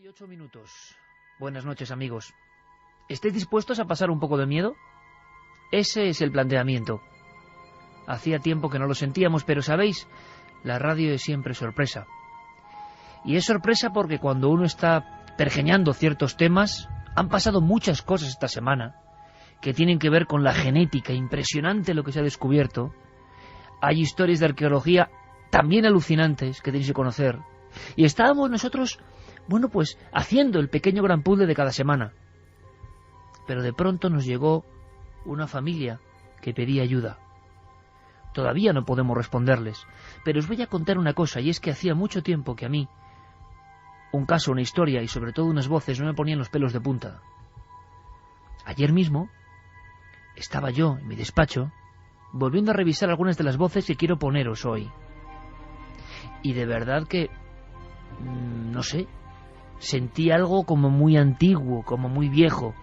1:08. Buenas noches, amigos. ¿Estáis dispuestos a pasar un poco de miedo? Ese es el planteamiento. Hacía tiempo que no lo sentíamos, pero sabéis, la radio es siempre sorpresa. Y es sorpresa porque cuando uno está pergeñando ciertos temas, han pasado muchas cosas esta semana que tienen que ver con la genética, impresionante lo que se ha descubierto. Hay historias de arqueología también alucinantes que tenéis que conocer. Y estábamos nosotros, bueno, pues haciendo el pequeño gran puzzle de cada semana. Pero de pronto nos llegó una familia que pedía ayuda. Todavía no podemos responderles, pero os voy a contar una cosa, y es que hacía mucho tiempo que a mí un caso, una historia y sobre todo unas voces no me ponían los pelos de punta. Ayer mismo estaba yo en mi despacho volviendo a revisar algunas de las voces que quiero poneros hoy. Y de verdad que, no sé, sentí algo como muy antiguo, como muy viejo.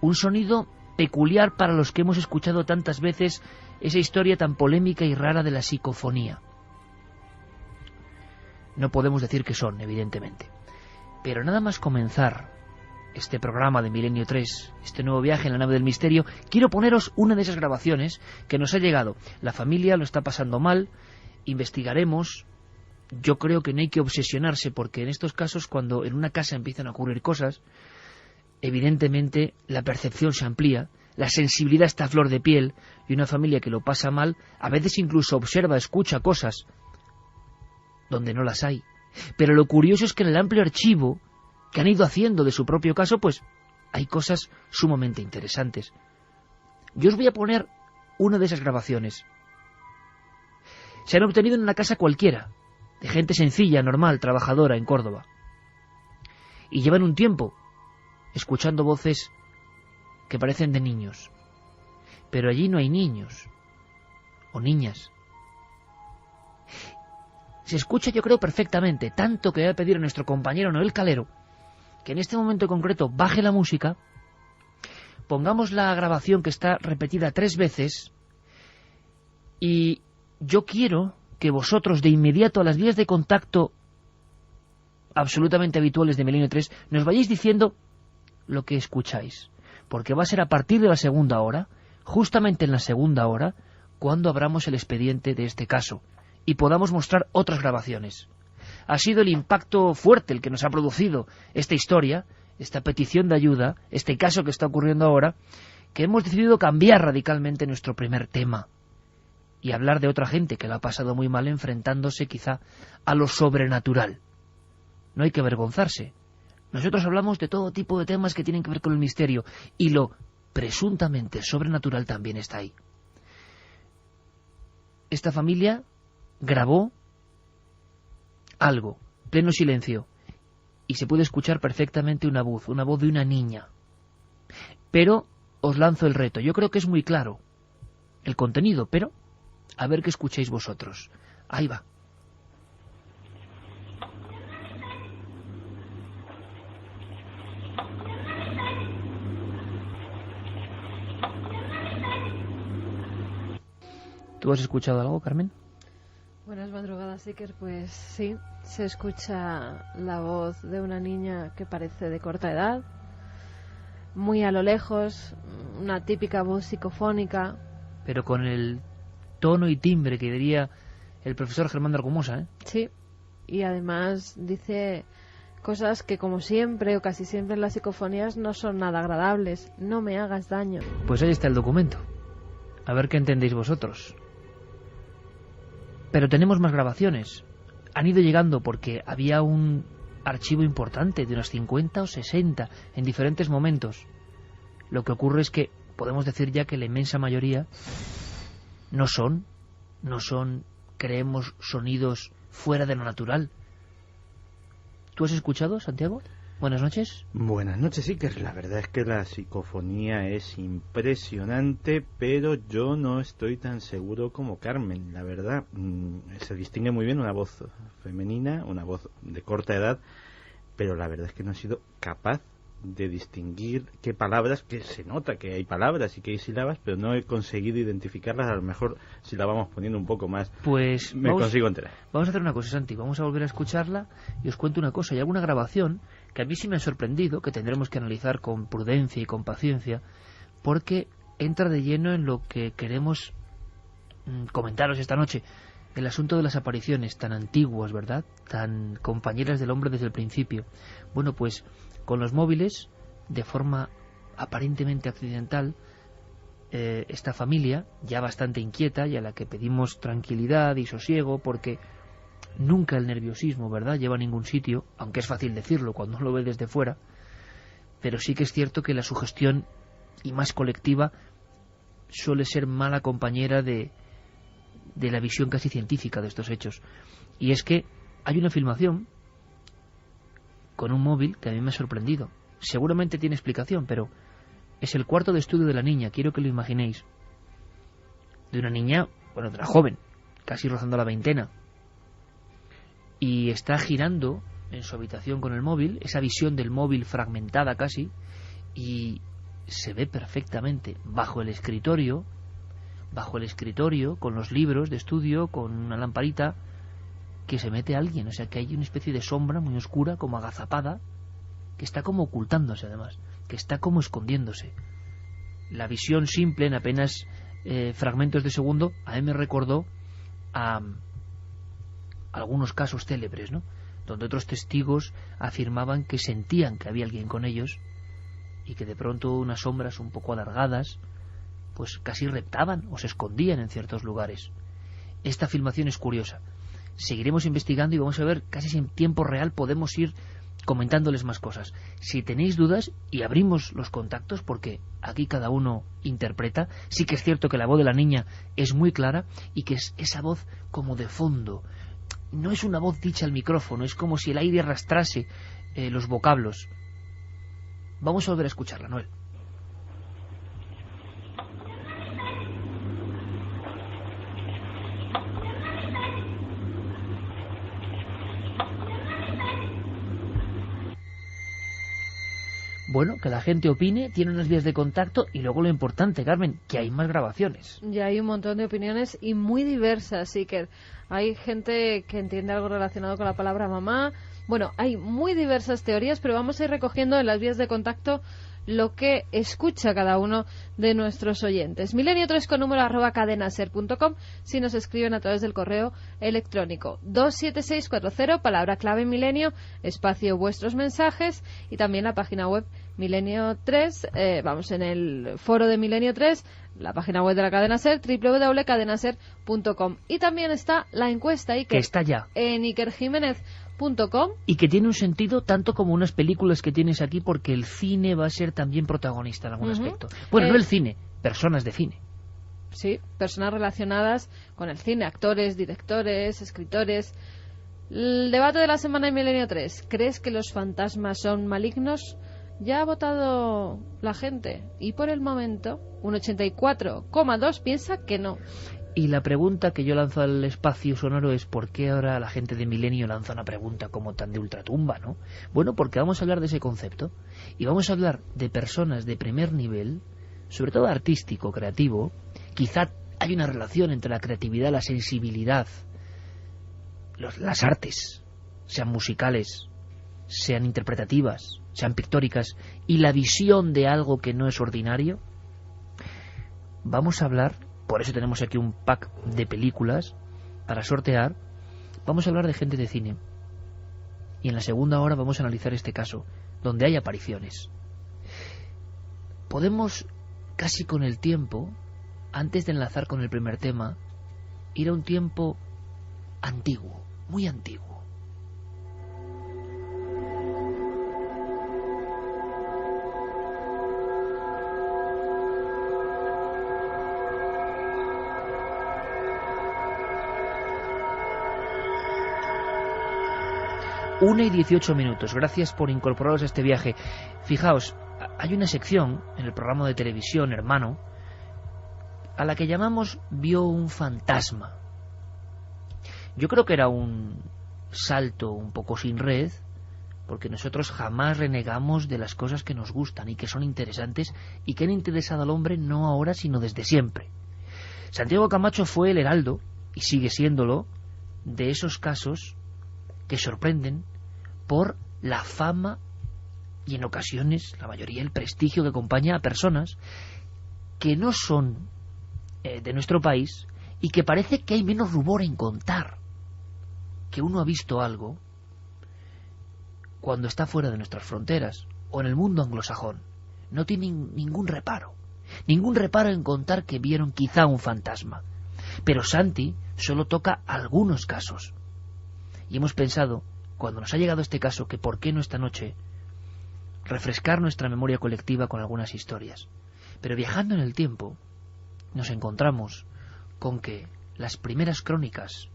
Un sonido peculiar para los que hemos escuchado tantas veces esa historia tan polémica y rara de la psicofonía. No podemos decir qué son, evidentemente. Pero nada más comenzar este programa de Milenio 3, este nuevo viaje en la nave del misterio, quiero poneros una de esas grabaciones que nos ha llegado. La familia lo está pasando mal, investigaremos. Yo creo que no hay que obsesionarse porque en estos casos, cuando en una casa empiezan a ocurrir cosas, evidentemente la percepción se amplía, la sensibilidad está a flor de piel, y una familia que lo pasa mal a veces incluso observa, escucha cosas donde no las hay. Pero lo curioso es que en el amplio archivo que han ido haciendo de su propio caso, pues hay cosas sumamente interesantes. Yo os voy a poner una de esas grabaciones. Se han obtenido en una casa cualquiera, de gente sencilla, normal, trabajadora en Córdoba. Y llevan un tiempo escuchando voces que parecen de niños. Pero allí no hay niños o niñas. Se escucha, yo creo, perfectamente, tanto que voy a pedir a nuestro compañero Noel Calero que en este momento concreto baje la música, pongamos la grabación que está repetida 3 veces, y yo quiero que vosotros de inmediato a las vías de contacto absolutamente habituales de Milenio 3 nos vayáis diciendo lo que escucháis, porque va a ser a partir de la segunda hora, justamente en la segunda hora, cuando abramos el expediente de este caso y podamos mostrar otras grabaciones. Ha sido el impacto fuerte el que nos ha producido esta historia, esta petición de ayuda, este caso que está ocurriendo ahora, que hemos decidido cambiar radicalmente nuestro primer tema y hablar de otra gente que lo ha pasado muy mal enfrentándose quizá a lo sobrenatural. No hay que avergonzarse. Nosotros hablamos de todo tipo de temas que tienen que ver con el misterio, y lo presuntamente sobrenatural también está ahí. Esta familia grabó algo, pleno silencio, y se puede escuchar perfectamente una voz de una niña. Pero os lanzo el reto, yo creo que es muy claro el contenido, pero a ver qué escucháis vosotros. Ahí va. ¿Tú has escuchado algo, Carmen? Buenas madrugadas, Iker. Pues sí, se escucha la voz de una niña que parece de corta edad, muy a lo lejos, una típica voz psicofónica. Pero con el tono y timbre que diría el profesor Germán de Argumosa, ¿eh? Sí, y además dice cosas que, como siempre o casi siempre en las psicofonías, no son nada agradables. No me hagas daño. Pues ahí está el documento. A ver qué entendéis vosotros. Pero tenemos más grabaciones. Han ido llegando porque había un archivo importante de unas 50 o 60 en diferentes momentos. Lo que ocurre es que podemos decir ya que la inmensa mayoría no son, creemos, sonidos fuera de lo natural. ¿Tú has escuchado, Santiago? Buenas noches. Buenas noches, Iker. La verdad es que la psicofonía es impresionante, pero yo no estoy tan seguro como Carmen. La verdad, se distingue muy bien una voz femenina, una voz de corta edad, pero la verdad es que no he sido capaz de distinguir qué palabras, que se nota que hay palabras y que hay sílabas, pero no he conseguido identificarlas. A lo mejor si la vamos poniendo un poco más, pues me consigo enterar. Vamos a hacer una cosa, Santi, vamos a volver a escucharla y os cuento una cosa. Hay alguna grabación que a mí sí me ha sorprendido, que tendremos que analizar con prudencia y con paciencia, porque entra de lleno en lo que queremos comentaros esta noche. El asunto de las apariciones tan antiguas, ¿verdad? Tan compañeras del hombre desde el principio. Bueno, pues con los móviles, de forma aparentemente accidental, esta familia, ya bastante inquieta y a la que pedimos tranquilidad y sosiego, porque nunca el nerviosismo, ¿verdad?, lleva a ningún sitio, aunque es fácil decirlo cuando uno lo ve desde fuera, pero sí que es cierto que la sugestión, y más colectiva, suele ser mala compañera de la visión casi científica de estos hechos. Y es que hay una filmación con un móvil que a mí me ha sorprendido. Seguramente tiene explicación, pero es el cuarto de estudio de la niña, quiero que lo imaginéis. De una niña, bueno, de una joven, casi rozando la veintena. Y está girando en su habitación con el móvil, esa visión del móvil fragmentada casi, y se ve perfectamente bajo el escritorio, con los libros de estudio, con una lamparita, que se mete alguien. O sea, que hay una especie de sombra muy oscura, como agazapada, que está como ocultándose además, que está como escondiéndose. La visión simple, en apenas fragmentos de segundo, a mí me recordó a algunos casos célebres, ¿no?, donde otros testigos afirmaban que sentían que había alguien con ellos y que de pronto unas sombras un poco alargadas pues casi reptaban o se escondían en ciertos lugares. Esta filmación es curiosa. Seguiremos investigando y vamos a ver, casi en tiempo real podemos ir comentándoles más cosas. Si tenéis dudas, y abrimos los contactos, porque aquí cada uno interpreta, sí que es cierto que la voz de la niña es muy clara y que es esa voz como de fondo. No es una voz dicha al micrófono, es como si el aire arrastrase los vocablos. Vamos a volver a escucharla, Noel. Bueno, que la gente opine, tiene unas vías de contacto y luego lo importante, Carmen, que hay más grabaciones. Ya hay un montón de opiniones y muy diversas, sí que hay gente que entiende algo relacionado con la palabra mamá. Bueno, hay muy diversas teorías, pero vamos a ir recogiendo en las vías de contacto lo que escucha cada uno de nuestros oyentes. Milenio3 con número @cadenaser.com si nos escriben a través del correo electrónico 27640, palabra clave Milenio, espacio vuestros mensajes, y también la página web Milenio3, vamos, en el foro de Milenio3, la página web de la cadena SER, www.cadenaser.com, y también está la encuesta Iker, que está ya en ikerjimenez.com, y que tiene un sentido tanto como unas películas que tienes aquí, porque el cine va a ser también protagonista en algún aspecto. Bueno, no el cine, personas de cine. Sí, personas relacionadas con el cine, actores, directores, escritores. El debate de la semana en Milenio 3, ¿crees que los fantasmas son malignos? Ya ha votado la gente y por el momento un 84,2 piensa que no. Y la pregunta que yo lanzo al espacio sonoro es: ¿por qué ahora la gente de Milenio lanza una pregunta como tan de ultratumba, no? Bueno, porque vamos a hablar de ese concepto y vamos a hablar de personas de primer nivel, sobre todo artístico, creativo. Quizá hay una relación entre la creatividad, la sensibilidad, las artes, sean musicales, sean interpretativas, sean pictóricas, y la visión de algo que no es ordinario. Vamos a hablar, por eso tenemos aquí un pack de películas para sortear. Vamos a hablar de gente de cine. Y en la segunda hora vamos a analizar este caso, donde hay apariciones. Podemos, casi con el tiempo, antes de enlazar con el primer tema, ir a un tiempo antiguo, muy antiguo. Una y 18 minutos. Gracias por incorporaros a este viaje. Fijaos, hay una sección en el programa de televisión Hermano a la que llamamos Vio un fantasma. Yo creo que era un salto un poco sin red, porque nosotros jamás renegamos de las cosas que nos gustan y que son interesantes y que han interesado al hombre no ahora sino desde siempre. Santiago Camacho fue el heraldo, y sigue siéndolo, de esos casos que sorprenden por la fama y en ocasiones, la mayoría, el prestigio que acompaña a personas que no son de nuestro país y que parece que hay menos rubor en contar que uno ha visto algo cuando está fuera de nuestras fronteras o en el mundo anglosajón. No tienen ningún reparo en contar que vieron quizá un fantasma. Pero Santi solo toca algunos casos. Y hemos pensado, cuando nos ha llegado este caso, que por qué no esta noche refrescar nuestra memoria colectiva con algunas historias. Pero viajando en el tiempo, nos encontramos con que las primeras crónicas,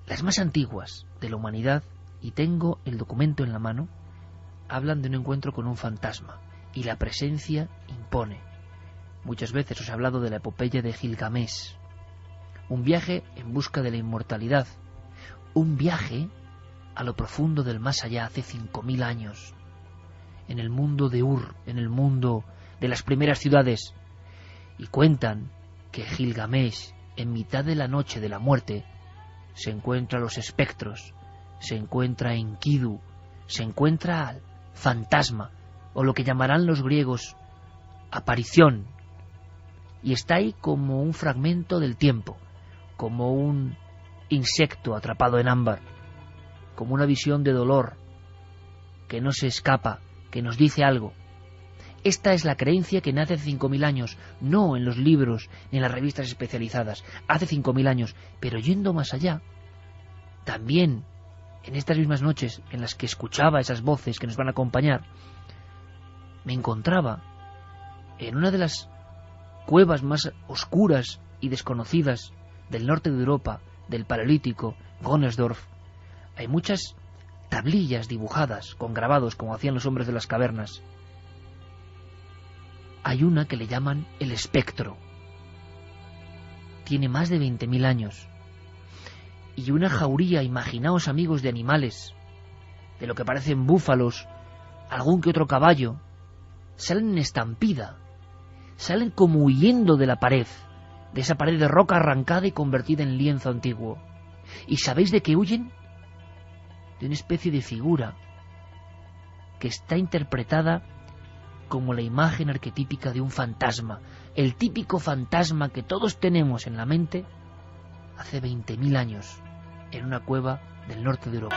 las más antiguas de la humanidad, y tengo el documento en la mano, hablan de un encuentro con un fantasma, y la presencia impone. Muchas veces os he hablado de la epopeya de Gilgamesh, un viaje en busca de la inmortalidad, un viaje a lo profundo del más allá hace 5000 años, en el mundo de Ur, en el mundo de las primeras ciudades, y cuentan que Gilgamesh, en mitad de la noche de la muerte, se encuentra a los espectros, se encuentra a Enkidu, se encuentra al fantasma, o lo que llamarán los griegos aparición, y está ahí como un fragmento del tiempo, como un insecto atrapado en ámbar, como una visión de dolor que no se escapa, que nos dice algo. Esta es la creencia que nace hace 5000 años, no en los libros ni en las revistas especializadas, hace 5000 años, pero yendo más allá, también en estas mismas noches en las que escuchaba esas voces que nos van a acompañar, me encontraba en una de las cuevas más oscuras y desconocidas del norte de Europa, del Paleolítico, Gonnersdorf. Hay muchas tablillas dibujadas con grabados como hacían los hombres de las cavernas. Hay una que le llaman el espectro. Tiene más de 20.000 años. Y una jauría, imaginaos amigos, de animales, de lo que parecen búfalos, algún que otro caballo, salen en estampida, salen como huyendo de la pared, de esa pared de roca arrancada y convertida en lienzo antiguo. ¿Y sabéis de qué huyen? De una especie de figura que está interpretada como la imagen arquetípica de un fantasma, el típico fantasma que todos tenemos en la mente hace 20.000 años, en una cueva del norte de Europa.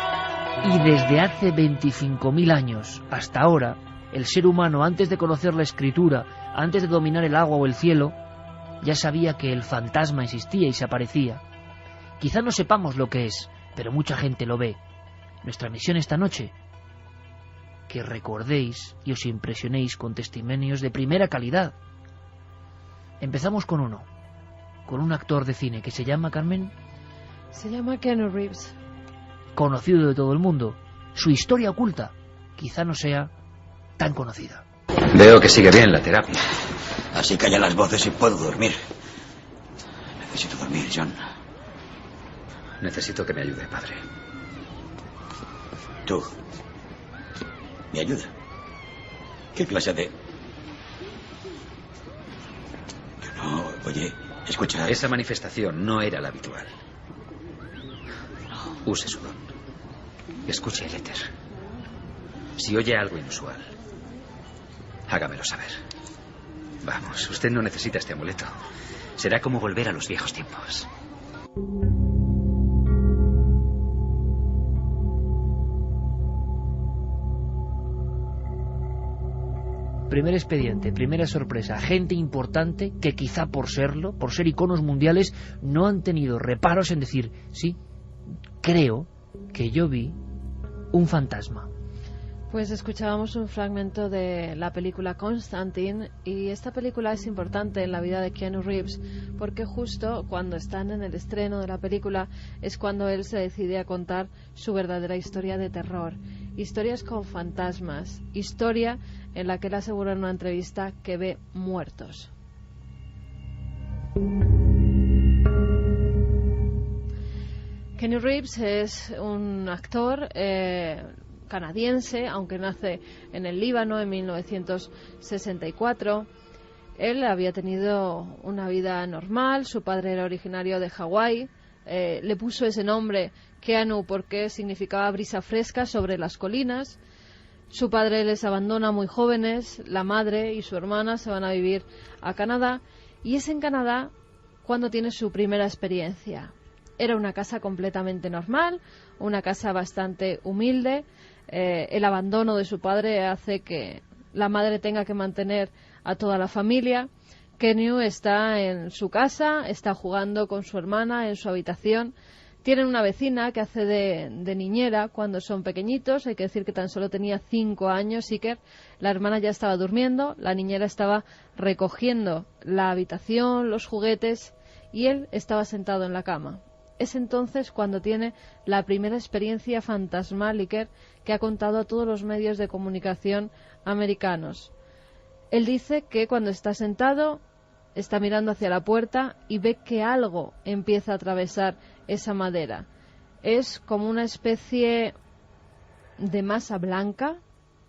Y desde hace 25.000 años hasta ahora, el ser humano, antes de conocer la escritura, antes de dominar el agua o el cielo, ya sabía que el fantasma existía y se aparecía. Quizá no sepamos lo que es, pero mucha gente lo ve. Nuestra misión esta noche, que recordéis y os impresionéis con testimonios de primera calidad. Empezamos con uno, con un actor de cine que se llama, Carmen... Se llama Keanu Reeves. Conocido de todo el mundo. Su historia oculta quizá no sea tan conocida. Veo que sigue bien la terapia. Así callan las voces y puedo dormir. Necesito dormir, John. Necesito que me ayude, padre. ¿Tú? ¿Me ayuda? ¿Qué clase de...? Yo no... Oye, escucha... Esa manifestación no era la habitual. Use su don. Escuche el éter. Si oye algo inusual, hágamelo saber. Vamos, usted no necesita este amuleto. Será como volver a los viejos tiempos. Primer expediente, primera sorpresa, gente importante que quizá por serlo, por ser iconos mundiales, no han tenido reparos en decir, sí, creo que yo vi un fantasma. Pues escuchábamos un fragmento de la película Constantine, y esta película es importante en la vida de Keanu Reeves porque justo cuando están en el estreno de la película es cuando él se decide a contar su verdadera historia de terror, historias con fantasmas, historia en la que él asegura en una entrevista que ve muertos. Keanu Reeves es un actor canadiense, aunque nace en el Líbano en 1964. Él había tenido una vida normal, su padre era originario de Hawái, le puso ese nombre Keanu porque significaba brisa fresca sobre las colinas. Su padre les abandona muy jóvenes, la madre y su hermana se van a vivir a Canadá, y es en Canadá cuando tiene su primera experiencia. Era una casa completamente normal, una casa bastante humilde. El abandono de su padre hace que la madre tenga que mantener a toda la familia. Keanu está en su casa, está jugando con su hermana en su habitación. Tienen una vecina que hace de niñera cuando son pequeñitos. Hay que decir que tan solo tenía 5 años, Iker. La hermana ya estaba durmiendo, la niñera estaba recogiendo la habitación, los juguetes, y él estaba sentado en la cama. Es entonces cuando tiene la primera experiencia fantasmal, Iker, que ha contado a todos los medios de comunicación americanos. Él dice que cuando está sentado, está mirando hacia la puerta y ve que algo empieza a atravesar esa madera. Es como una especie de masa blanca.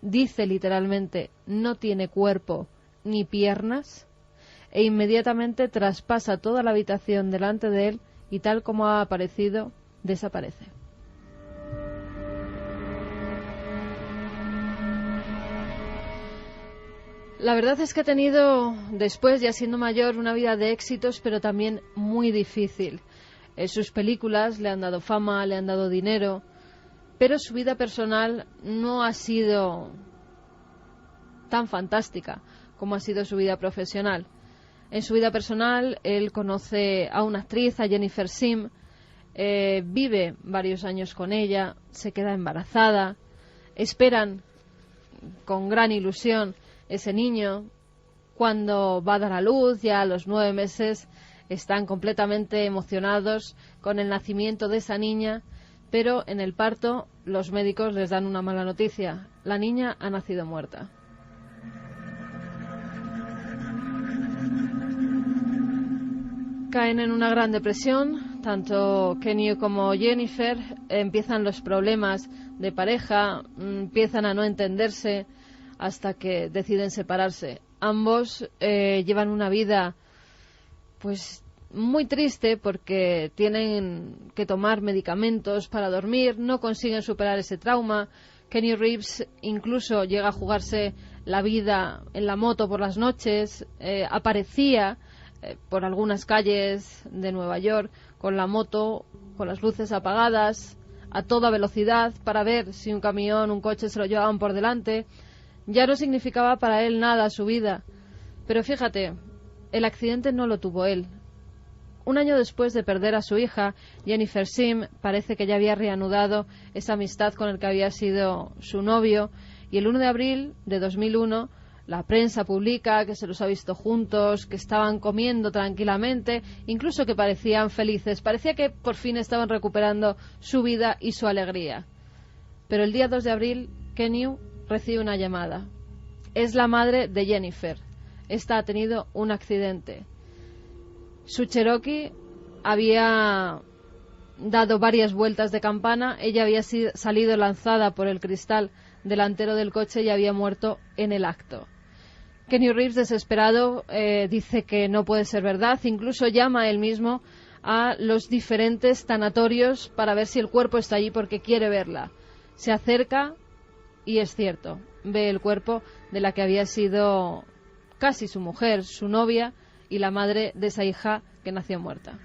Dice literalmente, no tiene cuerpo ni piernas, e inmediatamente traspasa toda la habitación delante de él y tal como ha aparecido, desaparece. La verdad es que ha tenido, después, ya siendo mayor, una vida de éxitos, pero también muy difícil. Sus películas le han dado fama, le han dado dinero, pero su vida personal no ha sido tan fantástica como ha sido su vida profesional. En su vida personal, él conoce a una actriz, a Jennifer Sim, vive varios años con ella, se queda embarazada, esperan con gran ilusión ese niño. Cuando va a dar a luz, ya a los 9 meses, están completamente emocionados con el nacimiento de esa niña, pero en el parto los médicos les dan una mala noticia: la niña ha nacido muerta. Caen en una gran depresión, tanto Keanu como Jennifer. Empiezan los problemas de pareja, empiezan a no entenderse hasta que deciden separarse. Ambos llevan una vida pues muy triste porque tienen que tomar medicamentos para dormir, no consiguen superar ese trauma. Keanu Reeves incluso llega a jugarse la vida en la moto por las noches, aparecía por algunas calles de Nueva York con la moto, con las luces apagadas, a toda velocidad, para ver si un camión, un coche se lo llevaban por delante. Ya no significaba para él nada su vida. Pero fíjate, el accidente no lo tuvo él. Un año después de perder a su hija, Jennifer Sim parece que ya había reanudado esa amistad con el que había sido su novio, y el 1 de abril de 2001 la prensa publica que se los ha visto juntos, que estaban comiendo tranquilamente, incluso que parecían felices. Parecía que por fin estaban recuperando su vida y su alegría. Pero el día 2 de abril, Keanu recibe una llamada. Es la madre de Jennifer. Esta ha tenido un accidente. Su Cherokee había dado varias vueltas de campana. Ella había salido lanzada por el cristal delantero del coche y había muerto en el acto. Keanu Reeves, desesperado, dice que no puede ser verdad. Incluso llama él mismo a los diferentes tanatorios para ver si el cuerpo está allí, porque quiere verla. Se acerca y es cierto, ve el cuerpo de la que había sido casi su mujer, su novia, y la madre de esa hija que nació muerta.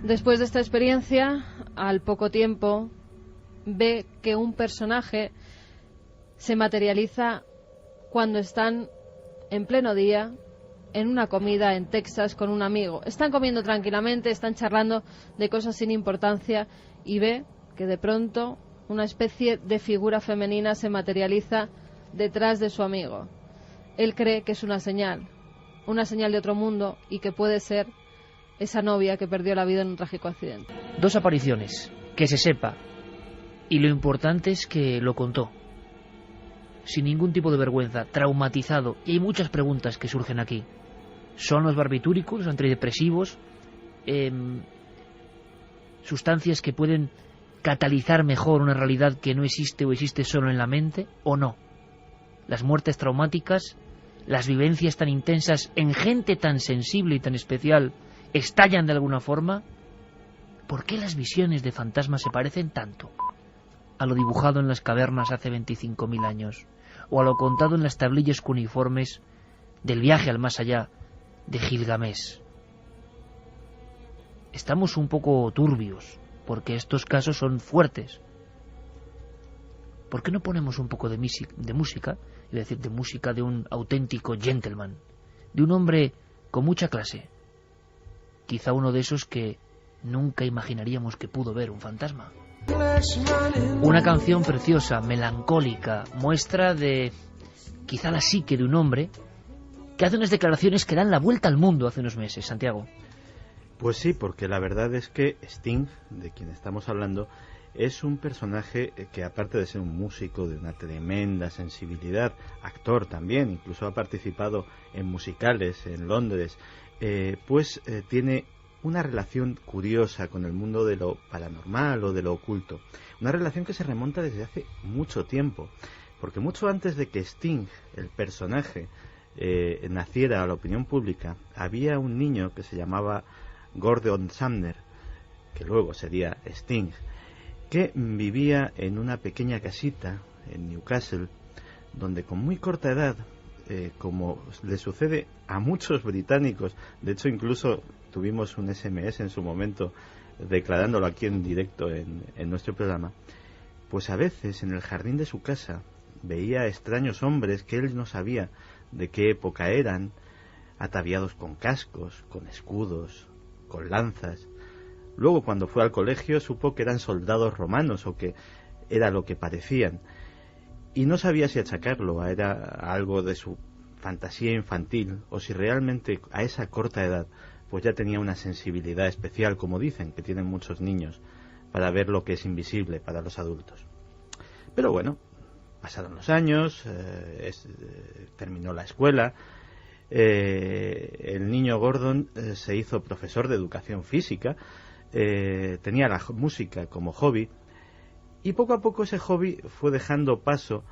Después de esta experiencia, al poco tiempo, ve que un personaje se materializa cuando están en pleno día en una comida en Texas con un amigo. Están comiendo tranquilamente, están charlando de cosas sin importancia, y ve que de pronto una especie de figura femenina se materializa detrás de su amigo. Él cree que es una señal de otro mundo, y que puede ser esa novia que perdió la vida en un trágico accidente. 2 apariciones, que se sepa, y lo importante es que lo contó sin ningún tipo de vergüenza, traumatizado, y hay muchas preguntas que surgen aquí. ¿Son los barbitúricos, los antidepresivos? sustancias que pueden catalizar mejor una realidad que no existe o existe solo en la mente, o no. Las muertes traumáticas, las vivencias tan intensas en gente tan sensible y tan especial, estallan de alguna forma. ¿Por qué las visiones de fantasmas se parecen tanto a lo dibujado en las cavernas hace 25.000 años, o a lo contado en las tablillas cuneiformes del viaje al más allá de Gilgamesh? Estamos un poco turbios, porque estos casos son fuertes. ¿Por qué no ponemos un poco de música, es decir, de música de un auténtico gentleman, de un hombre con mucha clase? Quizá uno de esos que nunca imaginaríamos que pudo ver un fantasma. Una canción preciosa, melancólica, muestra de quizá la psique de un hombre que hace unas declaraciones que dan la vuelta al mundo hace unos meses, Santiago. Pues sí, porque la verdad es que Sting, de quien estamos hablando, es un personaje que, aparte de ser un músico de una tremenda sensibilidad, actor también, incluso ha participado en musicales en Londres, tiene una relación curiosa con el mundo de lo paranormal o de lo oculto. Una relación que se remonta desde hace mucho tiempo, porque mucho antes de que Sting, el personaje, naciera a la opinión pública, había un niño que se llamaba Gordon Sumner, que luego sería Sting, que vivía en una pequeña casita en Newcastle, donde con muy corta edad, como le sucede a muchos británicos, de hecho incluso tuvimos un SMS en su momento declarándolo aquí en directo en nuestro programa, pues a veces en el jardín de su casa veía extraños hombres que él no sabía de qué época eran, ataviados con cascos, con escudos, con lanzas. Luego, cuando fue al colegio, supo que eran soldados romanos o que era lo que parecían, y no sabía si achacarlo a algo de su fantasía infantil o si realmente a esa corta edad pues ya tenía una sensibilidad especial, como dicen que tienen muchos niños, para ver lo que es invisible para los adultos. Pero bueno, pasaron los años, terminó la escuela. El niño Gordon se hizo profesor de educación física, tenía la música como hobby, y poco a poco ese hobby fue dejando paso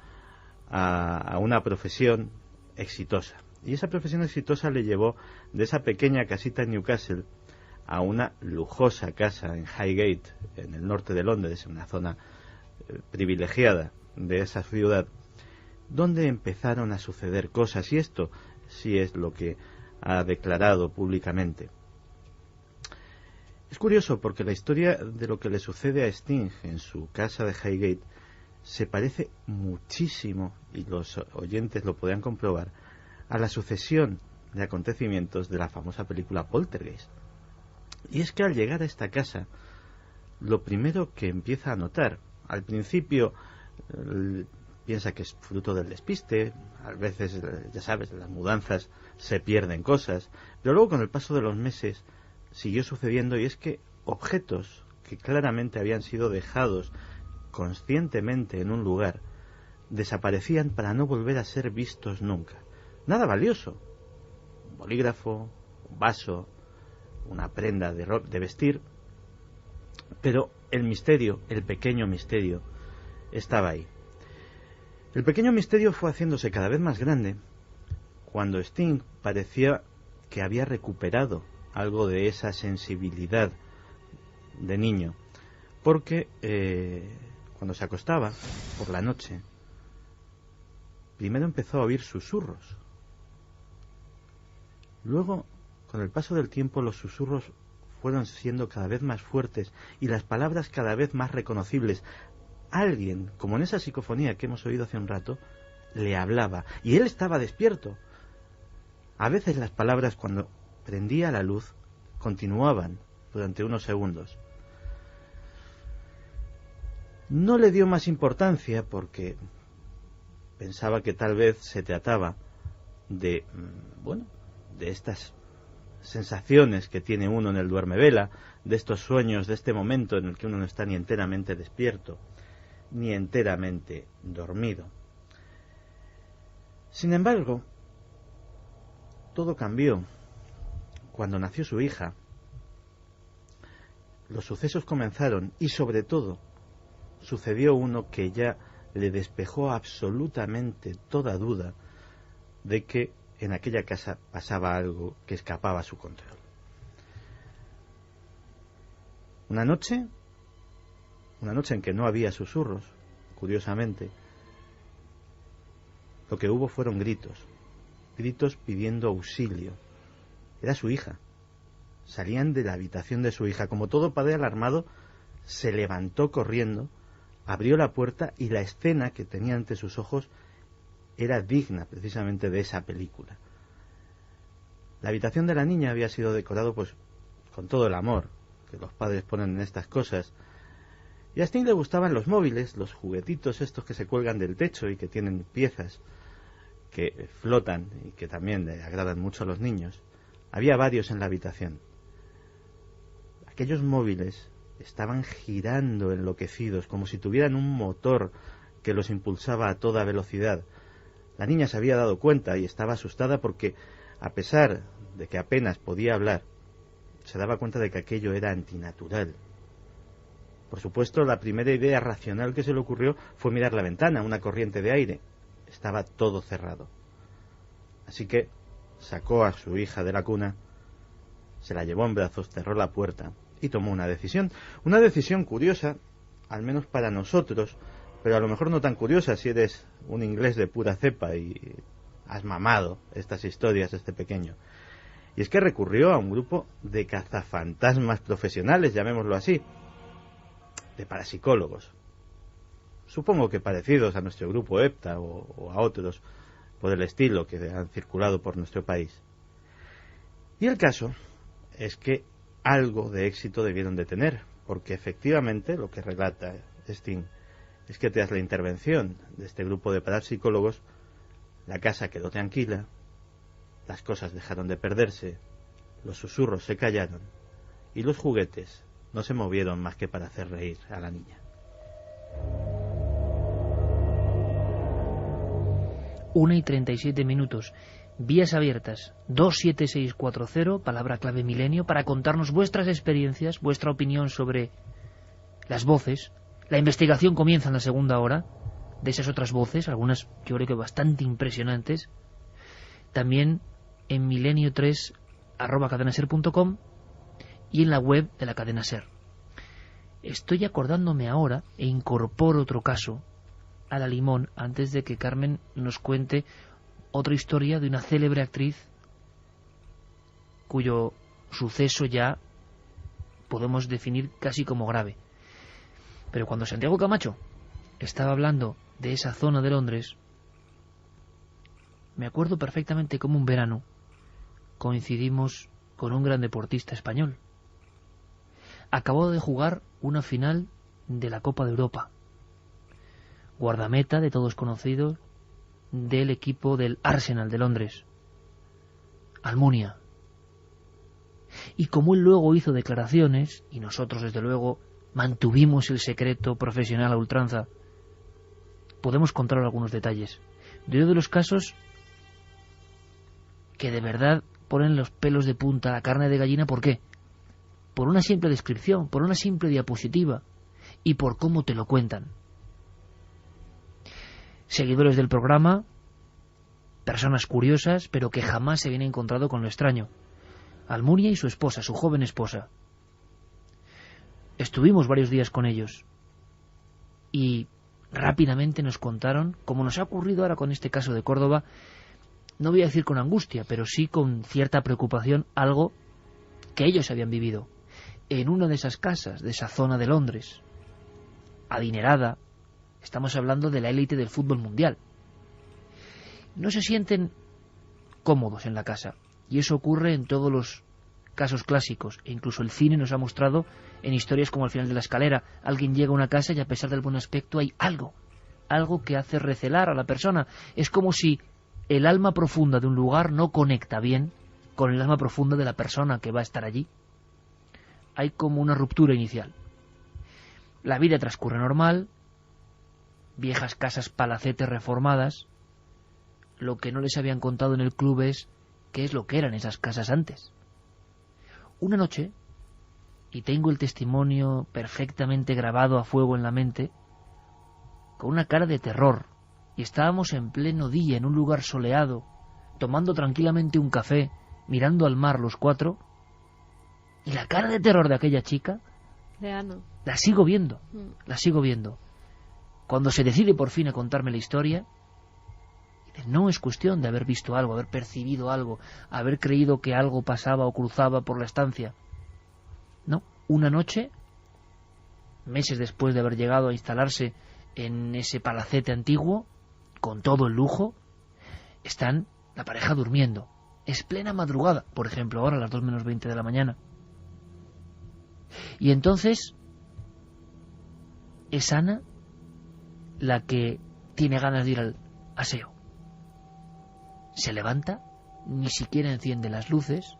a una profesión exitosa. Y esa profesión exitosa le llevó de esa pequeña casita en Newcastle a una lujosa casa en Highgate, en el norte de Londres, en una zona privilegiada de esa ciudad, donde empezaron a suceder cosas, y esto sí es lo que ha declarado públicamente. Es curioso porque la historia de lo que le sucede a Sting en su casa de Highgate se parece muchísimo, y los oyentes lo podrán comprobar, a la sucesión de acontecimientos de la famosa película Poltergeist. Y es que al llegar a esta casa, lo primero que empieza a notar, al principio piensa que es fruto del despiste, a veces, ya sabes, en las mudanzas se pierden cosas, pero luego con el paso de los meses siguió sucediendo, y es que objetos que claramente habían sido dejados conscientemente en un lugar desaparecían para no volver a ser vistos nunca. Nada valioso, un bolígrafo, un vaso, una prenda de vestir, pero el misterio, el pequeño misterio, estaba ahí. El pequeño misterio fue haciéndose cada vez más grande cuando Sting parecía que había recuperado algo de esa sensibilidad de niño, porque cuando se acostaba por la noche, primero empezó a oír susurros. Luego, con el paso del tiempo, los susurros fueron siendo cada vez más fuertes y las palabras cada vez más reconocibles. Alguien, como en esa psicofonía que hemos oído hace un rato, le hablaba, y él estaba despierto. A veces las palabras, cuando prendía la luz, continuaban durante unos segundos. No le dio más importancia porque pensaba que tal vez se trataba de estas sensaciones que tiene uno en el duermevela, de estos sueños, de este momento en el que uno no está ni enteramente despierto, ni enteramente dormido. Sin embargo, todo cambió cuando nació su hija. los sucesos comenzaron y sobre todo sucedió uno que ya le despejó absolutamente toda duda de que en aquella casa pasaba algo que escapaba a su control. Una noche en que no había susurros, curiosamente, lo que hubo fueron gritos pidiendo auxilio. Era su hija. Salían de la habitación de su hija. Como todo padre alarmado, se levantó corriendo, abrió la puerta y la escena que tenía ante sus ojos era digna precisamente de esa película. La habitación de la niña había sido decorado pues con todo el amor que los padres ponen en estas cosas. Y a Sting le gustaban los móviles, los juguetitos estos que se cuelgan del techo y que tienen piezas que flotan y que también le agradan mucho a los niños. Había varios en la habitación. Aquellos móviles estaban girando enloquecidos, como si tuvieran un motor que los impulsaba a toda velocidad. La niña se había dado cuenta y estaba asustada porque, a pesar de que apenas podía hablar, se daba cuenta de que aquello era antinatural. Por supuesto, la primera idea racional que se le ocurrió fue mirar la ventana, una corriente de aire. Estaba todo cerrado. Así que sacó a su hija de la cuna, se la llevó en brazos, cerró la puerta y tomó una decisión. Una decisión curiosa, al menos para nosotros, pero a lo mejor no tan curiosa si eres un inglés de pura cepa y has mamado estas historias desde pequeño. Y es que recurrió a un grupo de cazafantasmas profesionales, llamémoslo así, de parapsicólogos. Supongo que parecidos a nuestro grupo EPTA o a otros por el estilo que han circulado por nuestro país. Y el caso es que algo de éxito debieron de tener, porque efectivamente lo que relata Sting es que tras la intervención de este grupo de parapsicólogos, la casa quedó tranquila, las cosas dejaron de perderse, los susurros se callaron y los juguetes no se movieron más que para hacer reír a la niña. 1:37. Vías abiertas 27640, palabra clave milenio, para contarnos vuestras experiencias, vuestra opinión sobre las voces. La investigación comienza en la segunda hora de esas otras voces, algunas yo creo que bastante impresionantes. También en milenio3@cadenaser.com y en la web de la cadena Ser. Estoy acordándome ahora e incorporo otro caso a la limón antes de que Carmen nos cuente otra historia de una célebre actriz cuyo suceso ya podemos definir casi como grave. Pero cuando Santiago Camacho estaba hablando de esa zona de Londres, me acuerdo perfectamente cómo un verano coincidimos con un gran deportista español. Acabó de jugar una final de la Copa de Europa. Guardameta de todos conocidos del equipo del Arsenal de Londres, Almunia. Y como él luego hizo declaraciones, y nosotros desde luego mantuvimos el secreto profesional a ultranza, podemos contar algunos detalles de uno de los casos que de verdad ponen los pelos de punta, la carne de gallina. ¿Por qué? Por una simple descripción, por una simple diapositiva y por cómo te lo cuentan. Seguidores del programa, personas curiosas, pero que jamás se habían encontrado con lo extraño. Almunia y su esposa, su joven esposa. Estuvimos varios días con ellos y rápidamente nos contaron, como nos ha ocurrido ahora con este caso de Córdoba, no voy a decir con angustia, pero sí con cierta preocupación, algo que ellos habían vivido en una de esas casas, de esa zona de Londres, adinerada. Estamos hablando de la élite del fútbol mundial. No se sienten cómodos en la casa, y eso ocurre en todos los casos clásicos, e incluso el cine nos ha mostrado en historias como Al final de la escalera. Alguien llega a una casa y a pesar del buen aspecto hay algo que hace recelar a la persona. Es como si el alma profunda de un lugar no conecta bien con el alma profunda de la persona que va a estar allí. Hay como una ruptura inicial. La vida transcurre normal, viejas casas palacetes reformadas. Lo que no les habían contado en el club es qué es lo que eran esas casas antes. Una noche, y tengo el testimonio perfectamente grabado a fuego en la mente, con una cara de terror, y estábamos en pleno día en un lugar soleado, tomando tranquilamente un café, mirando al mar los 4, y la cara de terror de aquella chica De Ana. la sigo viendo, Cuando se decide por fin a contarme la historia, dice, no es cuestión de haber visto algo, haber percibido algo, haber creído que algo pasaba o cruzaba por la estancia. No, una noche, meses después de haber llegado a instalarse en ese palacete antiguo, con todo el lujo, están la pareja durmiendo. Es plena madrugada, por ejemplo, ahora a las 2 menos 20 de la mañana. Y entonces es Ana la que tiene ganas de ir al aseo. Se levanta, ni siquiera enciende las luces,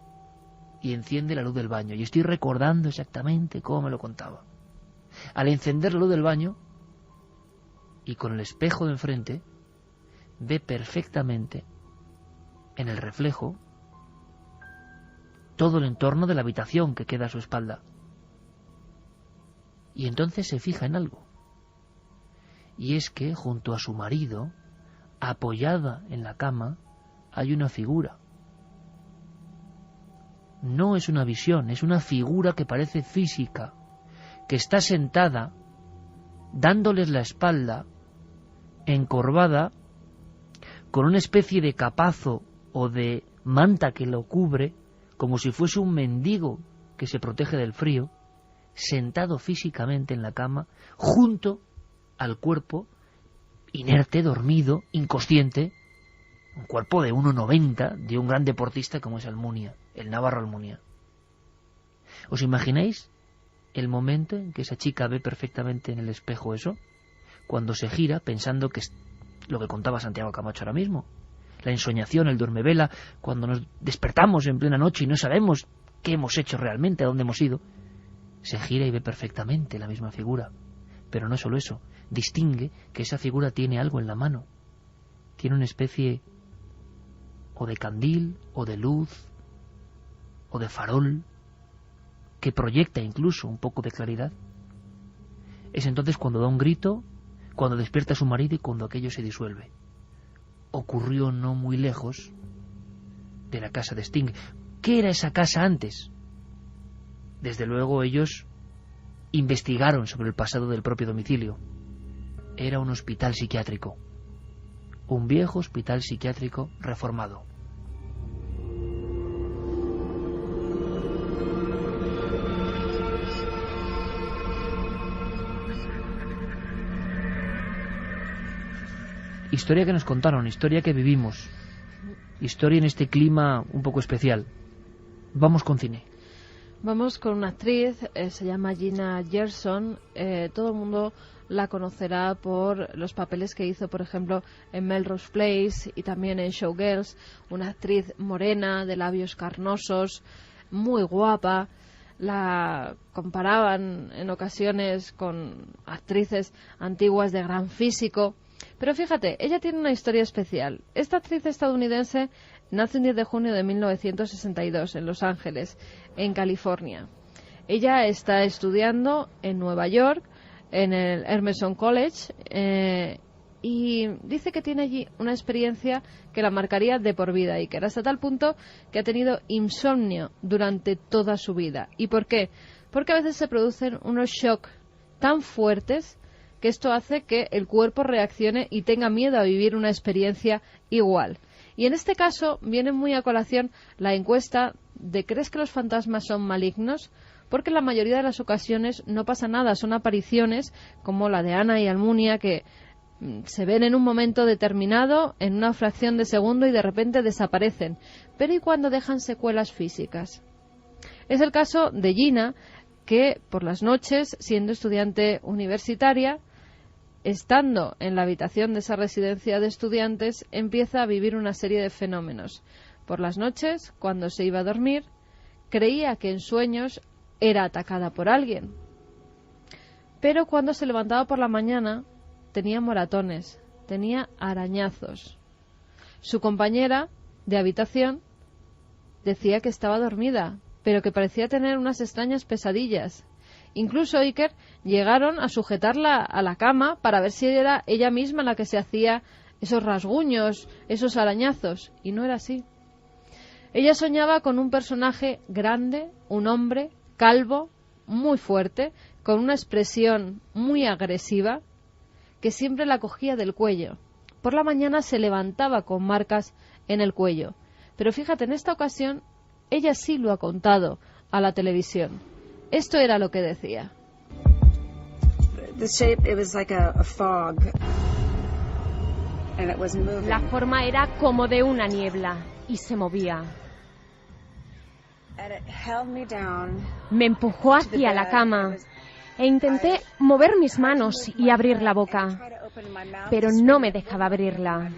y enciende la luz del baño. Y estoy recordando exactamente cómo me lo contaba. Al encender la luz del baño, y con el espejo de enfrente, ve perfectamente, en el reflejo, todo el entorno de la habitación que queda a su espalda. Y entonces se fija en algo. Y es que junto a su marido, apoyada en la cama, hay una figura. No es una visión, es una figura que parece física, que está sentada, dándoles la espalda, encorvada, con una especie de capazo o de manta que lo cubre, como si fuese un mendigo que se protege del frío, sentado físicamente en la cama, junto al cuerpo, inerte, dormido, inconsciente, un cuerpo de 1,90 de un gran deportista como es Almunia, el navarro Almunia. ¿Os imagináis el momento en que esa chica ve perfectamente en el espejo eso? Cuando se gira pensando que es lo que contaba Santiago Camacho ahora mismo. La ensoñación, el duermevela, cuando nos despertamos en plena noche y no sabemos qué hemos hecho realmente, a dónde hemos ido. Se gira y ve perfectamente la misma figura. Pero no solo eso, distingue que esa figura tiene algo en la mano. Tiene una especie o de candil, o de luz, o de farol, que proyecta incluso un poco de claridad. Es entonces cuando da un grito, cuando despierta a su marido y cuando aquello se disuelve. Ocurrió no muy lejos de la casa de Sting. ¿Qué era esa casa antes? Desde luego ellos investigaron sobre el pasado del propio domicilio. Era un hospital psiquiátrico. Un viejo hospital psiquiátrico reformado. Historia que nos contaron, historia que vivimos, historia en este clima un poco especial. Vamos con cine. Vamos con una actriz, se llama Gina Gerson. Todo el mundo la conocerá por los papeles que hizo, por ejemplo, en Melrose Place y también en Showgirls. Una actriz morena, de labios carnosos, muy guapa. La comparaban en ocasiones con actrices antiguas de gran físico. Pero fíjate, ella tiene una historia especial. Esta actriz estadounidense nace el 10 de junio de 1962 en Los Ángeles, en California. Ella está estudiando en Nueva York, en el Emerson College, y dice que tiene allí una experiencia que la marcaría de por vida y que era hasta tal punto que ha tenido insomnio durante toda su vida. ¿Y por qué? Porque a veces se producen unos shocks tan fuertes que esto hace que el cuerpo reaccione y tenga miedo a vivir una experiencia igual. Y en este caso viene muy a colación la encuesta de ¿crees que los fantasmas son malignos? Porque en la mayoría de las ocasiones no pasa nada, son apariciones como la de Ana y Almunia que se ven en un momento determinado, en una fracción de segundo y de repente desaparecen. Pero ¿y cuando dejan secuelas físicas? Es el caso de Gina, que por las noches, siendo estudiante universitaria, estando en la habitación de esa residencia de estudiantes, empieza a vivir una serie de fenómenos. Por las noches, cuando se iba a dormir, creía que en sueños era atacada por alguien. Pero cuando se levantaba por la mañana, tenía moratones, tenía arañazos. Su compañera de habitación decía que estaba dormida, pero que parecía tener unas extrañas pesadillas. Incluso Iker llegaron a sujetarla a la cama para ver si era ella misma la que se hacía esos rasguños, esos arañazos, y no era así. Ella soñaba con un personaje grande, un hombre calvo, muy fuerte, con una expresión muy agresiva, que siempre la cogía del cuello. Por la mañana se levantaba con marcas en el cuello. Pero fíjate, en esta ocasión, ella sí lo ha contado a la televisión. Esto era lo que decía. La forma era como de una niebla y se movía. Me empujó hacia la cama e intenté mover mis manos y abrir la boca, pero no me dejaba abrirla.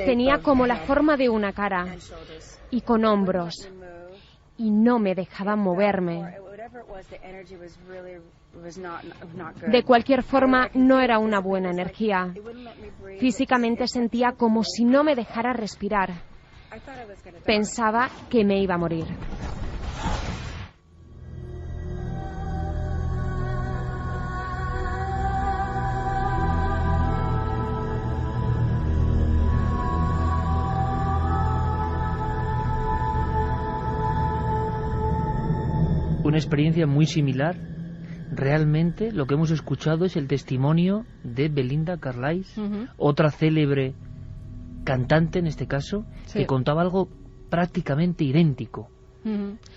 Tenía como la forma de una cara y con hombros, y no me dejaba moverme. De cualquier forma, no era una buena energía. Físicamente sentía como si no me dejara respirar. Pensaba que me iba a morir. Una experiencia muy similar. Realmente lo que hemos escuchado es el testimonio de Belinda Carlisle, otra célebre cantante en este caso, que contaba algo prácticamente idéntico.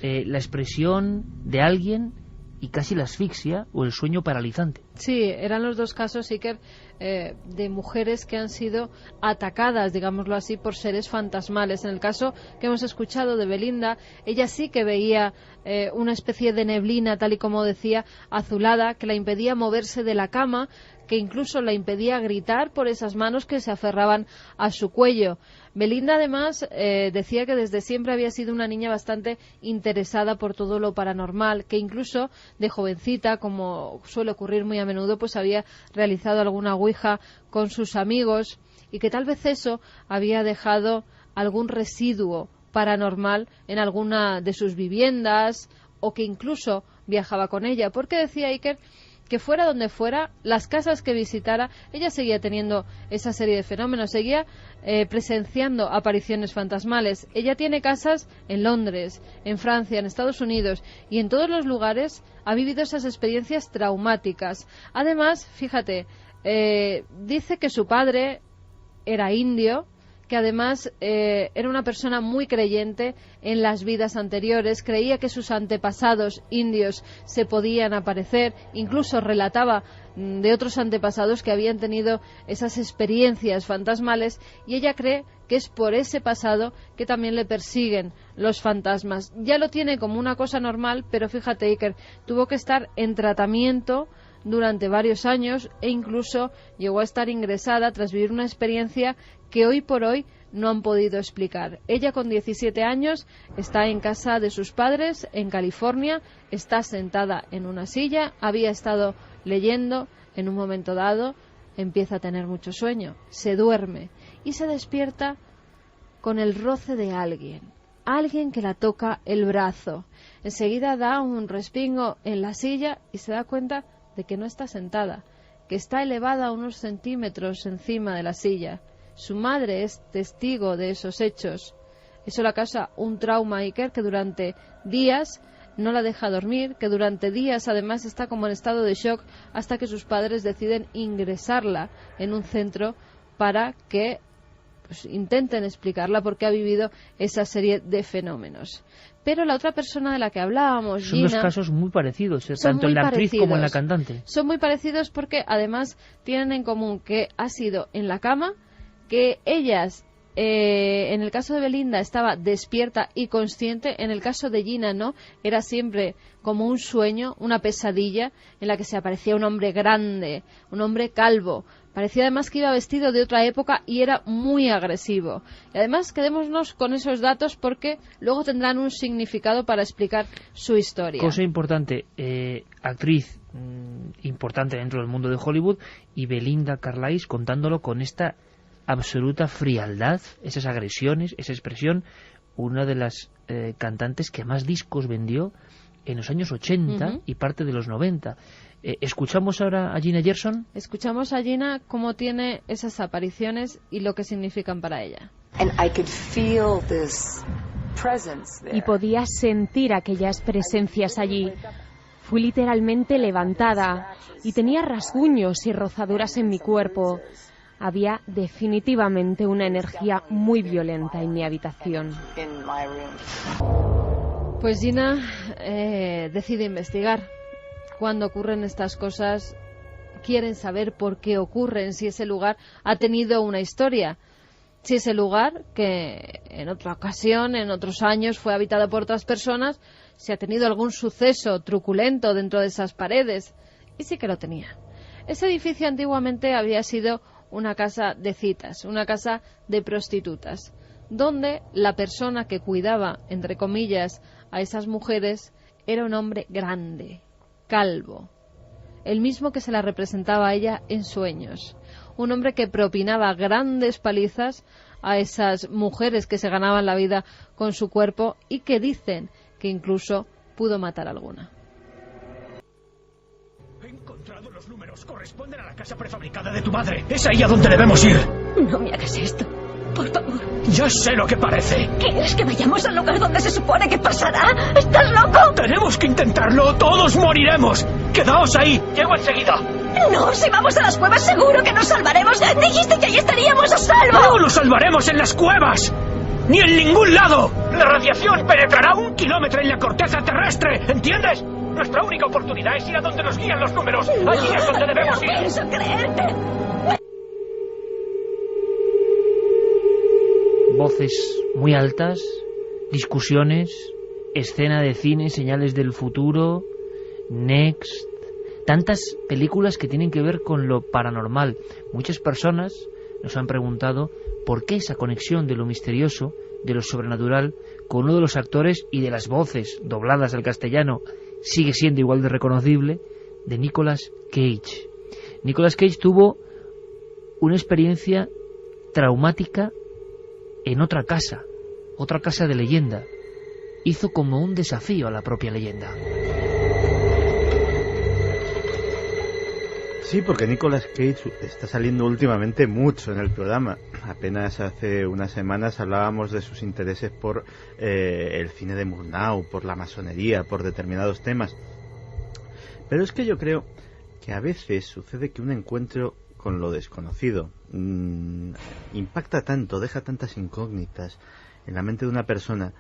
La expresión de alguien y casi la asfixia o el sueño paralizante. Sí, eran los dos casos, Iker, de mujeres que han sido atacadas, digámoslo así, por seres fantasmales. En el caso que hemos escuchado de Belinda, ella sí que veía una especie de neblina, tal y como decía, azulada, que la impedía moverse de la cama, que incluso la impedía gritar por esas manos que se aferraban a su cuello. Belinda, además, decía que desde siempre había sido una niña bastante interesada por todo lo paranormal, que incluso de jovencita, como suele ocurrir muy a menudo, pues había realizado alguna ouija con sus amigos, y que tal vez eso había dejado algún residuo paranormal en alguna de sus viviendas, o que incluso viajaba con ella, porque decía Iker que fuera donde fuera, las casas que visitara, ella seguía teniendo esa serie de fenómenos, seguía presenciando apariciones fantasmales. Ella tiene casas en Londres, en Francia, en Estados Unidos, y en todos los lugares ha vivido esas experiencias traumáticas. Además, fíjate, dice que su padre era indio, que además era una persona muy creyente en las vidas anteriores, creía que sus antepasados indios se podían aparecer, incluso relataba de otros antepasados que habían tenido esas experiencias fantasmales, y ella cree que es por ese pasado que también le persiguen los fantasmas. Ya lo tiene como una cosa normal, pero fíjate, Iker, tuvo que estar en tratamiento durante varios años e incluso llegó a estar ingresada tras vivir una experiencia que hoy por hoy no han podido explicar. Ella, con 17 años, está en casa de sus padres en California, está sentada en una silla, había estado leyendo, en un momento dado empieza a tener mucho sueño, se duerme y se despierta con el roce de alguien que la toca el brazo. Enseguida da un respingo en la silla y se da cuenta de que no está sentada, que está elevada unos centímetros encima de la silla. Su madre es testigo de esos hechos. Eso le causa un trauma a Iker, que durante días no la deja dormir, que durante días además está como en estado de shock, hasta que sus padres deciden ingresarla en un centro para que intenten explicarla por qué ha vivido esa serie de fenómenos. Pero la otra persona de la que hablábamos, son Gina, dos casos muy parecidos, tanto en la actriz como en la cantante. Son muy parecidos porque además tienen en común que ha sido en la cama, que ellas, en el caso de Belinda, estaba despierta y consciente. En el caso de Gina no, era siempre como un sueño, una pesadilla en la que se aparecía un hombre grande, un hombre calvo. Parecía además que iba vestido de otra época y era muy agresivo. Y además quedémonos con esos datos porque luego tendrán un significado para explicar su historia. Cosa importante, actriz importante dentro del mundo de Hollywood, y Belinda Carlisle contándolo con esta absoluta frialdad, esas agresiones, esa expresión, una de las cantantes que más discos vendió en los años 80 y parte de los 90. ¿Escuchamos ahora a Gina Gershon? Escuchamos a Gina cómo tiene esas apariciones y lo que significan para ella. Y podía sentir aquellas presencias allí. Fui literalmente levantada y tenía rasguños y rozaduras en mi cuerpo. Había definitivamente una energía muy violenta en mi habitación. Pues Gina decide investigar. Cuando ocurren estas cosas, quieren saber por qué ocurren, si ese lugar ha tenido una historia. Si ese lugar, que en otra ocasión, en otros años, fue habitado por otras personas, si ha tenido algún suceso truculento dentro de esas paredes. Y sí que lo tenía. Ese edificio antiguamente había sido una casa de citas, una casa de prostitutas, donde la persona que cuidaba, entre comillas, a esas mujeres era un hombre grande, calvo, el mismo que se la representaba a ella en sueños. Un hombre que propinaba grandes palizas a esas mujeres que se ganaban la vida con su cuerpo y que dicen que incluso pudo matar a alguna. He encontrado los números. Corresponden a la casa prefabricada de tu madre. Es ahí a donde debemos ir. No me hagas esto. Por favor. Ya sé lo que parece. ¿Quieres que vayamos al lugar donde se supone que pasará? ¿Estás loco? Tenemos que intentarlo. Todos moriremos. Quedaos ahí. Llego enseguida. No, si vamos a las cuevas seguro que nos salvaremos. Dijiste que ahí estaríamos a salvo. No nos salvaremos en las cuevas. Ni en ningún lado. La radiación penetrará 1 kilómetro en la corteza terrestre. ¿Entiendes? Nuestra única oportunidad es ir a donde nos guían los números. Allí es donde debemos ir. No pienso creerte. Voces muy altas, discusiones, escena de cine, señales del futuro, Next, tantas películas que tienen que ver con lo paranormal. Muchas personas nos han preguntado por qué esa conexión de lo misterioso, de lo sobrenatural, con uno de los actores y de las voces dobladas al castellano sigue siendo igual de reconocible, de Nicolas Cage. Nicolas Cage tuvo una experiencia traumática en otra casa de leyenda. Hizo como un desafío a la propia leyenda. Sí, porque Nicolas Cage está saliendo últimamente mucho en el programa. Apenas hace unas semanas hablábamos de sus intereses por el cine de Murnau, por la masonería, por determinados temas. Pero es que yo creo que a veces sucede que un encuentro con lo desconocido impacta tanto, deja tantas incógnitas en la mente de una persona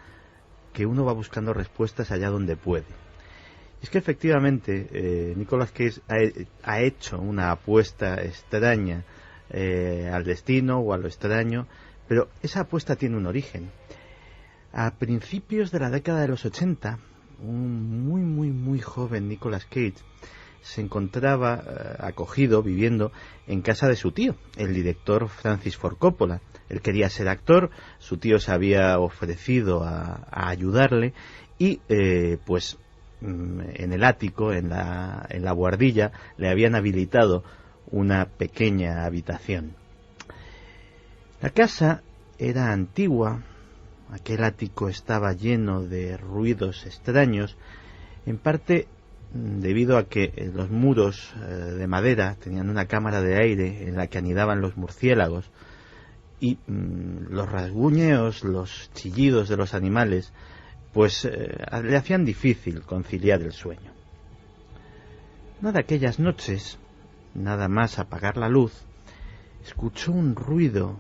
que uno va buscando respuestas allá donde puede. Es que efectivamente Nicolas Cage ha hecho una apuesta extraña al destino o a lo extraño, pero esa apuesta tiene un origen. A principios de la década de los 80, un muy joven Nicolas Cage se encontraba acogido, viviendo en casa de su tío, el director Francis Ford Coppola. Él quería ser actor, su tío se había ofrecido a ayudarle y pues en el ático, en la buhardilla, le habían habilitado una pequeña habitación. La casa era antigua, aquel ático estaba lleno de ruidos extraños, en parte debido a que los muros de madera tenían una cámara de aire en la que anidaban los murciélagos y los rasguñeos, los chillidos de los animales pues le hacían difícil conciliar el sueño. Una de aquellas noches, nada más apagar la luz, escuchó un ruido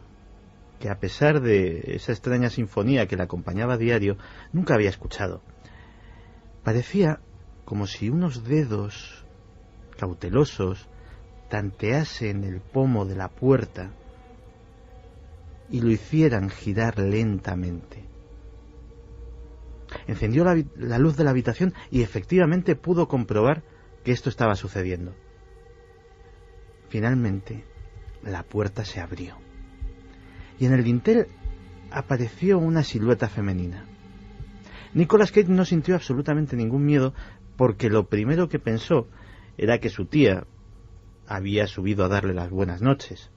que, a pesar de esa extraña sinfonía que le acompañaba a diario, nunca había escuchado. Parecía como si unos dedos cautelosos tanteasen el pomo de la puerta y lo hicieran girar lentamente. Encendió la luz de la habitación y efectivamente pudo comprobar que esto estaba sucediendo. Finalmente, la puerta se abrió y en el dintel apareció una silueta femenina. Nicolas Cage no sintió absolutamente ningún miedo porque lo primero que pensó era que su tía había subido a darle las buenas noches.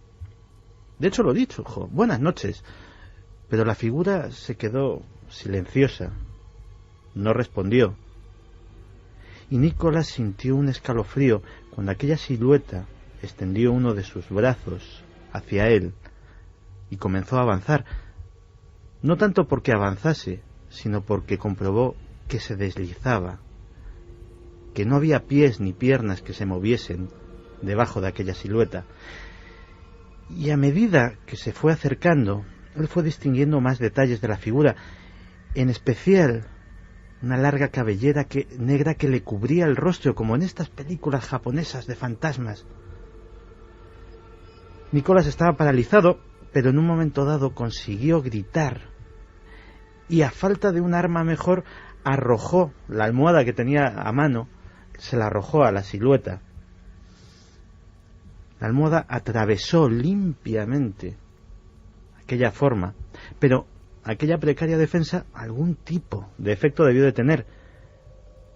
De hecho lo dicho, buenas noches. Pero la figura se quedó silenciosa. No respondió. Y Nicholas sintió un escalofrío cuando aquella silueta extendió uno de sus brazos hacia él y comenzó a avanzar. No tanto porque avanzase, sino porque comprobó que se deslizaba, que no había pies ni piernas que se moviesen debajo de aquella silueta. Y a medida que se fue acercando, él fue distinguiendo más detalles de la figura, en especial una larga cabellera negra que le cubría el rostro, como en estas películas japonesas de fantasmas. Nicholas estaba paralizado, pero en un momento dado consiguió gritar, y a falta de un arma mejor, arrojó la almohada que tenía a mano, se la arrojó a la silueta. La almohada atravesó limpiamente aquella forma, pero aquella precaria defensa algún tipo de efecto debió de tener,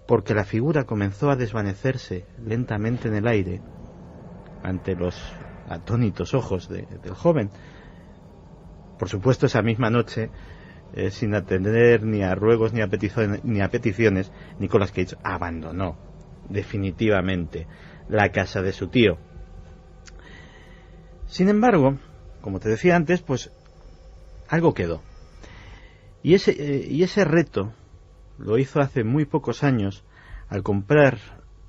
porque la figura comenzó a desvanecerse lentamente en el aire ante los atónitos ojos del joven. Por supuesto, esa misma noche, sin atender ni a ruegos ni a peticiones, Nicolas Cage abandonó definitivamente la casa de su tío. Sin embargo, como te decía antes, pues algo quedó. Y ese reto lo hizo hace muy pocos años al comprar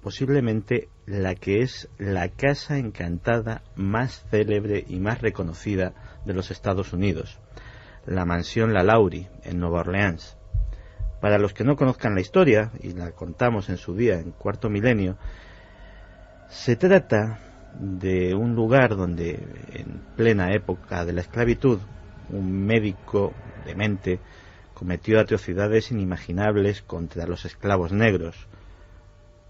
posiblemente la que es la casa encantada más célebre y más reconocida de los Estados Unidos, la mansión Lalaurie en Nueva Orleans. Para los que no conozcan la historia, y la contamos en su día en Cuarto Milenio, se trata de un lugar donde en plena época de la esclavitud un médico demente cometió atrocidades inimaginables contra los esclavos negros,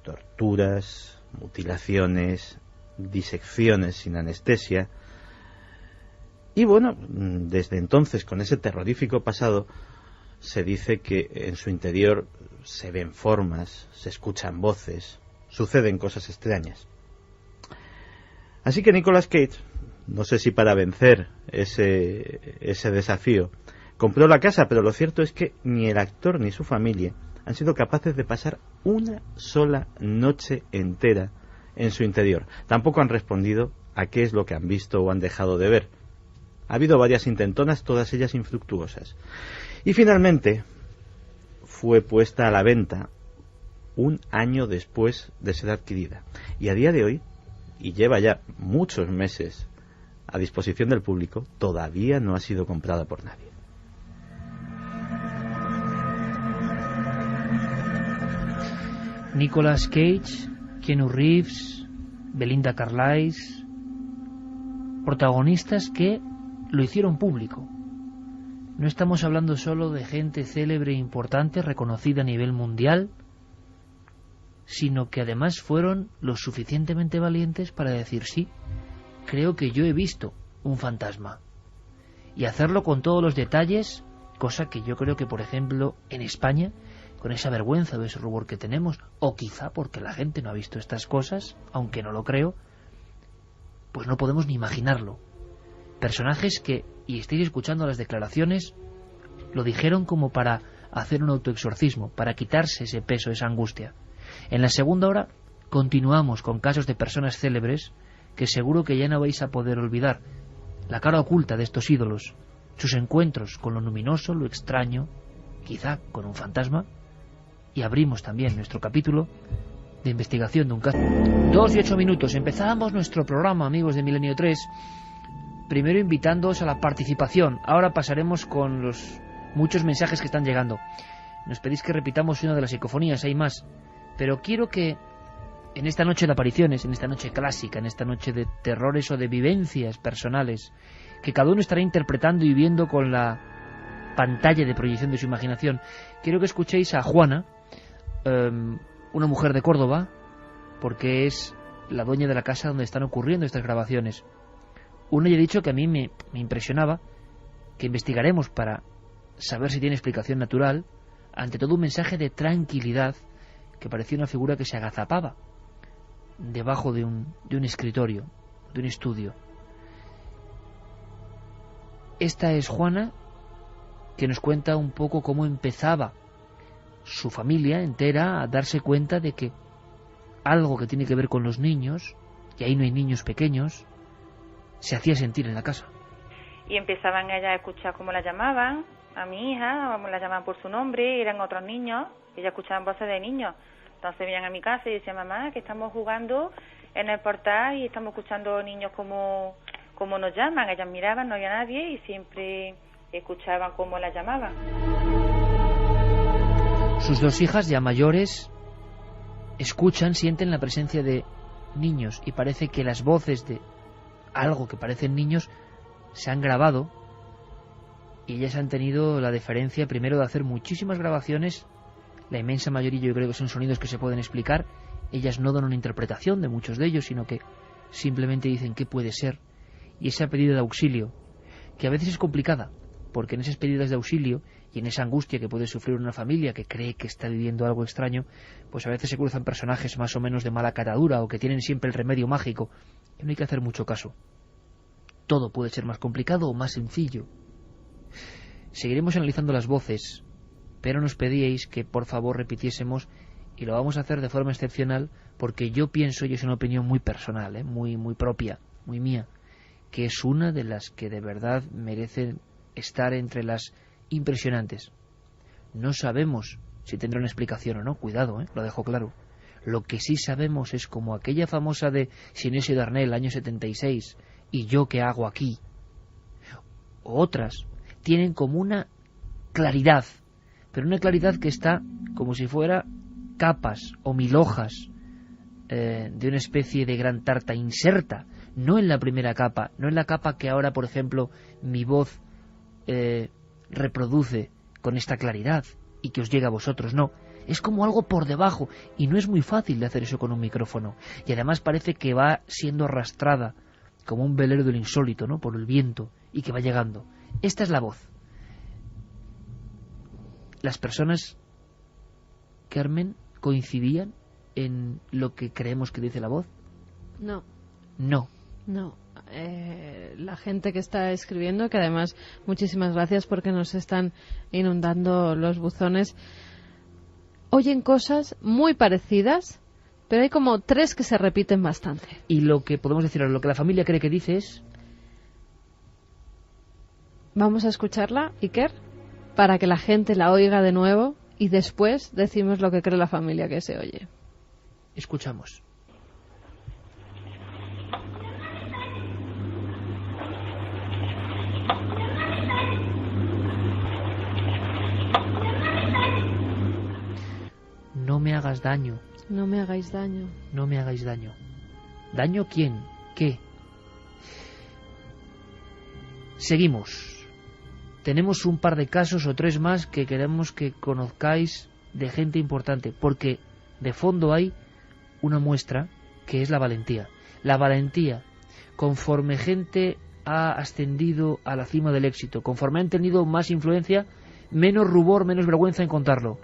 torturas, mutilaciones, disecciones sin anestesia. Y bueno, desde entonces, con ese terrorífico pasado, se dice que en su interior se ven formas, se escuchan voces, suceden cosas extrañas. Así que Nicolas Cage, no sé si para vencer ese desafío, compró la casa, pero lo cierto es que ni el actor ni su familia han sido capaces de pasar una sola noche entera en su interior. Tampoco han respondido a qué es lo que han visto o han dejado de ver. Ha habido varias intentonas, todas ellas infructuosas. Y finalmente fue puesta a la venta un año después de ser adquirida. Y a día de hoy, y lleva ya muchos meses a disposición del público, todavía no ha sido comprada por nadie. Nicolas Cage, Keanu Reeves, Belinda Carlisle, protagonistas que lo hicieron público. No estamos hablando solo de gente célebre e importante, reconocida a nivel mundial, sino que además fueron lo suficientemente valientes para decir sí, creo que yo he visto un fantasma. Y hacerlo con todos los detalles, cosa que yo creo que, por ejemplo, en España, con esa vergüenza o ese rubor que tenemos, o quizá porque la gente no ha visto estas cosas, aunque no lo creo, pues no podemos ni imaginarlo. Personajes que, y estáis escuchando las declaraciones, lo dijeron como para hacer un autoexorcismo, para quitarse ese peso, esa angustia. En la segunda hora continuamos con casos de personas célebres que seguro que ya no vais a poder olvidar. La cara oculta de estos ídolos, sus encuentros con lo luminoso, lo extraño, quizá con un fantasma. Y abrimos también nuestro capítulo de investigación de un caso. 2 y 8 minutos. Empezamos nuestro programa, amigos de Milenio 3, primero invitándoos a la participación. Ahora pasaremos con los muchos mensajes que están llegando. Nos pedís que repitamos una de las psicofonías, hay más. Pero quiero que en esta noche de apariciones, en esta noche clásica, en esta noche de terrores o de vivencias personales, que cada uno estará interpretando y viendo con la pantalla de proyección de su imaginación, quiero que escuchéis a Juana, una mujer de Córdoba, porque es la dueña de la casa donde están ocurriendo estas grabaciones. Uno ya he dicho que a mí me impresionaba, que investigaremos para saber si tiene explicación natural, ante todo un mensaje de tranquilidad, que parecía una figura que se agazapaba debajo de un escritorio, de un estudio. Esta es Juana, que nos cuenta un poco cómo empezaba su familia entera a darse cuenta de que algo que tiene que ver con los niños, y ahí no hay niños pequeños, se hacía sentir en la casa. Y empezaban ellas a escuchar cómo la llamaban, a mi hija, la llamaban por su nombre, eran otros niños, ellas escuchaban voces de niños. Entonces venían a mi casa y decían, mamá, que estamos jugando en el portal y estamos escuchando niños como nos llaman. Ellas miraban, no había nadie y siempre escuchaban cómo la llamaban. Sus dos hijas, ya mayores, escuchan, sienten la presencia de niños y parece que las voces de algo que parecen niños se han grabado, y ellas han tenido la deferencia primero de hacer muchísimas grabaciones. La inmensa mayoría yo creo que son sonidos que se pueden explicar. Ellas no dan una interpretación de muchos de ellos, sino que simplemente dicen qué puede ser. Y esa pedida de auxilio, que a veces es complicada, porque en esas pedidas de auxilio y en esa angustia que puede sufrir una familia que cree que está viviendo algo extraño, pues a veces se cruzan personajes más o menos de mala catadura o que tienen siempre el remedio mágico, que no hay que hacer mucho caso. Todo puede ser más complicado o más sencillo. Seguiremos analizando las voces, pero nos pedíais que por favor repitiésemos, y lo vamos a hacer de forma excepcional, porque yo pienso, y es una opinión muy personal, muy propia, muy mía, que es una de las que de verdad merecen estar entre las impresionantes. No sabemos si tendrá una explicación o no, cuidado, lo dejo claro. Lo que sí sabemos es como aquella famosa de Sinesio Darnell, año 76, ¿y yo qué hago aquí? O otras tienen como una claridad, pero una claridad que está como si fuera capas o mil hojas de una especie de gran tarta inserta, no en la primera capa, no en la capa que ahora, por ejemplo, mi voz reproduce con esta claridad y que os llega a vosotros, no, es como algo por debajo, y no es muy fácil de hacer eso con un micrófono, y además parece que va siendo arrastrada como un velero del insólito, ¿no?, por el viento, y que va llegando. Esta es la voz. Las personas, Carmen, ¿coincidían en lo que creemos que dice la voz? No. No. No. La gente que está escribiendo, que además muchísimas gracias porque nos están inundando los buzones, oyen cosas muy parecidas, pero hay como 3 que se repiten bastante. Y lo que podemos decir, lo que la familia cree que dice es... Vamos a escucharla, Iker, para que la gente la oiga de nuevo y después decimos lo que cree la familia que se oye. Escuchamos. No me hagas daño. No me hagáis daño. No me hagáis daño. ¿Daño quién? ¿Qué? Seguimos. Tenemos un par de casos o 3 más que queremos que conozcáis de gente importante, porque de fondo hay una muestra que es la valentía. La valentía, conforme gente ha ascendido a la cima del éxito, conforme han tenido más influencia, menos rubor, menos vergüenza en contarlo.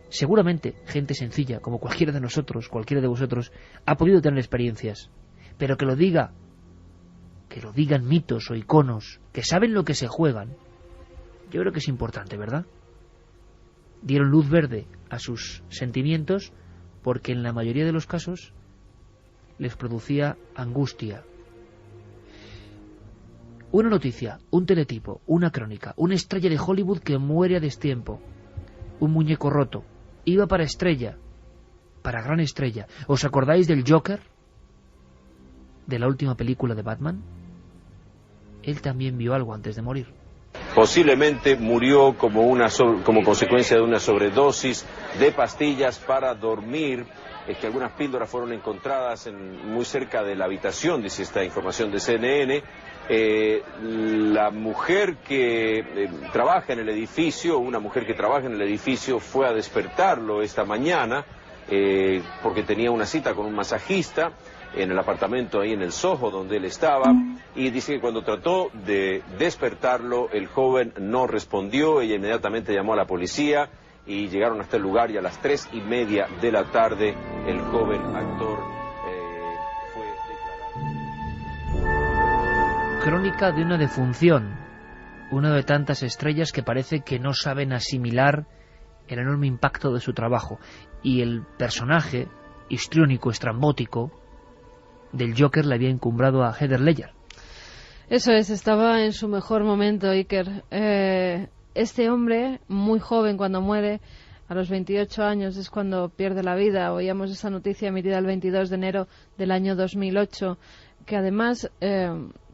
Seguramente gente sencilla, como cualquiera de nosotros, cualquiera de vosotros, ha podido tener experiencias, pero que lo digan mitos o iconos, que saben lo que se juegan, yo creo que es importante, ¿verdad? Dieron luz verde a sus sentimientos porque en la mayoría de los casos les producía angustia. Una noticia, un teletipo, una crónica, una estrella de Hollywood que muere a destiempo, un muñeco roto, iba para estrella, para gran estrella. ¿Os acordáis del Joker? De la última película de Batman. Él también vio algo antes de morir. Posiblemente murió como consecuencia de una sobredosis de pastillas para dormir. Es que algunas píldoras fueron encontradas muy cerca de la habitación, dice esta información de CNN. La mujer que trabaja en el edificio, una mujer que trabaja en el edificio, fue a despertarlo esta mañana porque tenía una cita con un masajista en el apartamento ahí en el Soho donde él estaba, y dice que cuando trató de despertarlo el joven no respondió. Ella inmediatamente llamó a la policía y llegaron hasta el lugar, y a las 3:30 de la tarde el joven actor fue declarado. Crónica de una defunción. uno de tantas estrellas que parece que no saben asimilar el enorme impacto de su trabajo. Y el personaje histriónico, estrambótico del Joker le había encumbrado a Heath Ledger. Eso es, estaba en su mejor momento, Iker. Este hombre, muy joven cuando muere, a los 28 años es cuando pierde la vida. Oíamos esa noticia emitida el 22 de enero del año 2008, que además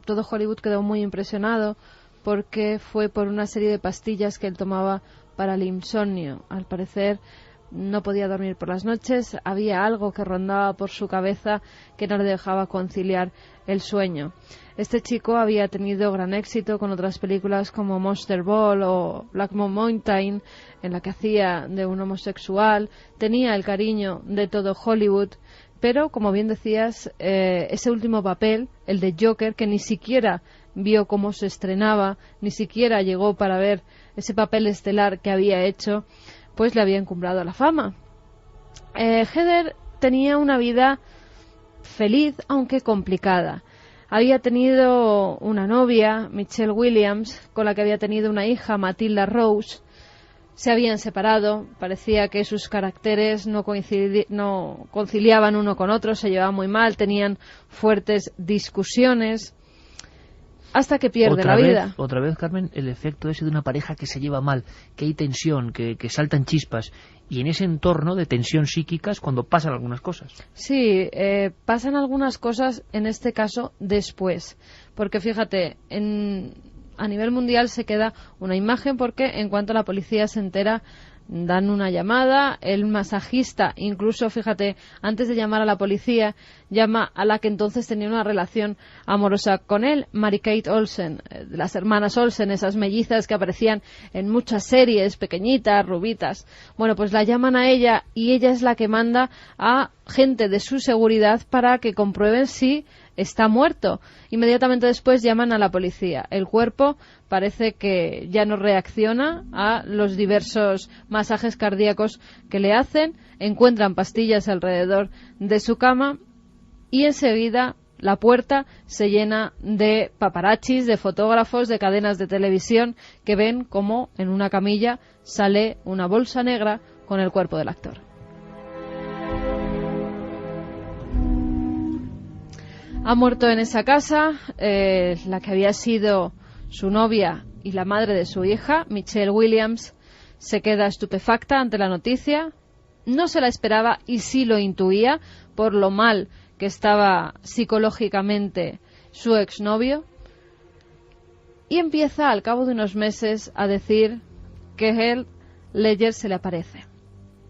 todo Hollywood quedó muy impresionado porque fue por una serie de pastillas que él tomaba para el insomnio. Al parecer no podía dormir por las noches, había algo que rondaba por su cabeza que no le dejaba conciliar el sueño. Este chico había tenido gran éxito con otras películas como Monster Ball o Black Mountain, en la que hacía de un homosexual, tenía el cariño de todo Hollywood, pero, como bien decías, ese último papel, el de Joker, que ni siquiera vio cómo se estrenaba, ni siquiera llegó para ver ese papel estelar que había hecho, pues le había encumbrado a la fama. Heather tenía una vida feliz, aunque complicada. Había tenido una novia, Michelle Williams, con la que había tenido una hija, Matilda Rose. Se habían separado, parecía que sus caracteres no conciliaban uno con otro, se llevaban muy mal, tenían fuertes discusiones, hasta que pierde la vida. Otra vez, Carmen, el efecto ese de una pareja que se lleva mal, que hay tensión, que saltan chispas, y en ese entorno de tensión psíquica es cuando pasan algunas cosas. Sí, pasan algunas cosas, en este caso, después. Porque fíjate, a nivel mundial se queda una imagen porque en cuanto la policía se entera, dan una llamada, el masajista, incluso, fíjate, antes de llamar a la policía, llama a la que entonces tenía una relación amorosa con él, Mary-Kate Olsen, de las hermanas Olsen, esas mellizas que aparecían en muchas series, pequeñitas, rubitas. Bueno, pues la llaman a ella y ella es la que manda a gente de su seguridad para que comprueben si está muerto. Inmediatamente después llaman a la policía. El cuerpo parece que ya no reacciona a los diversos masajes cardíacos que le hacen. Encuentran pastillas alrededor de su cama y enseguida la puerta se llena de paparazzis, de fotógrafos, de cadenas de televisión que ven cómo en una camilla sale una bolsa negra con el cuerpo del actor. Ha muerto en esa casa la que había sido su novia y la madre de su hija, Michelle Williams. Se queda estupefacta ante la noticia. No se la esperaba y sí lo intuía por lo mal que estaba psicológicamente su exnovio. Y empieza al cabo de unos meses a decir que Heath Ledger se le aparece.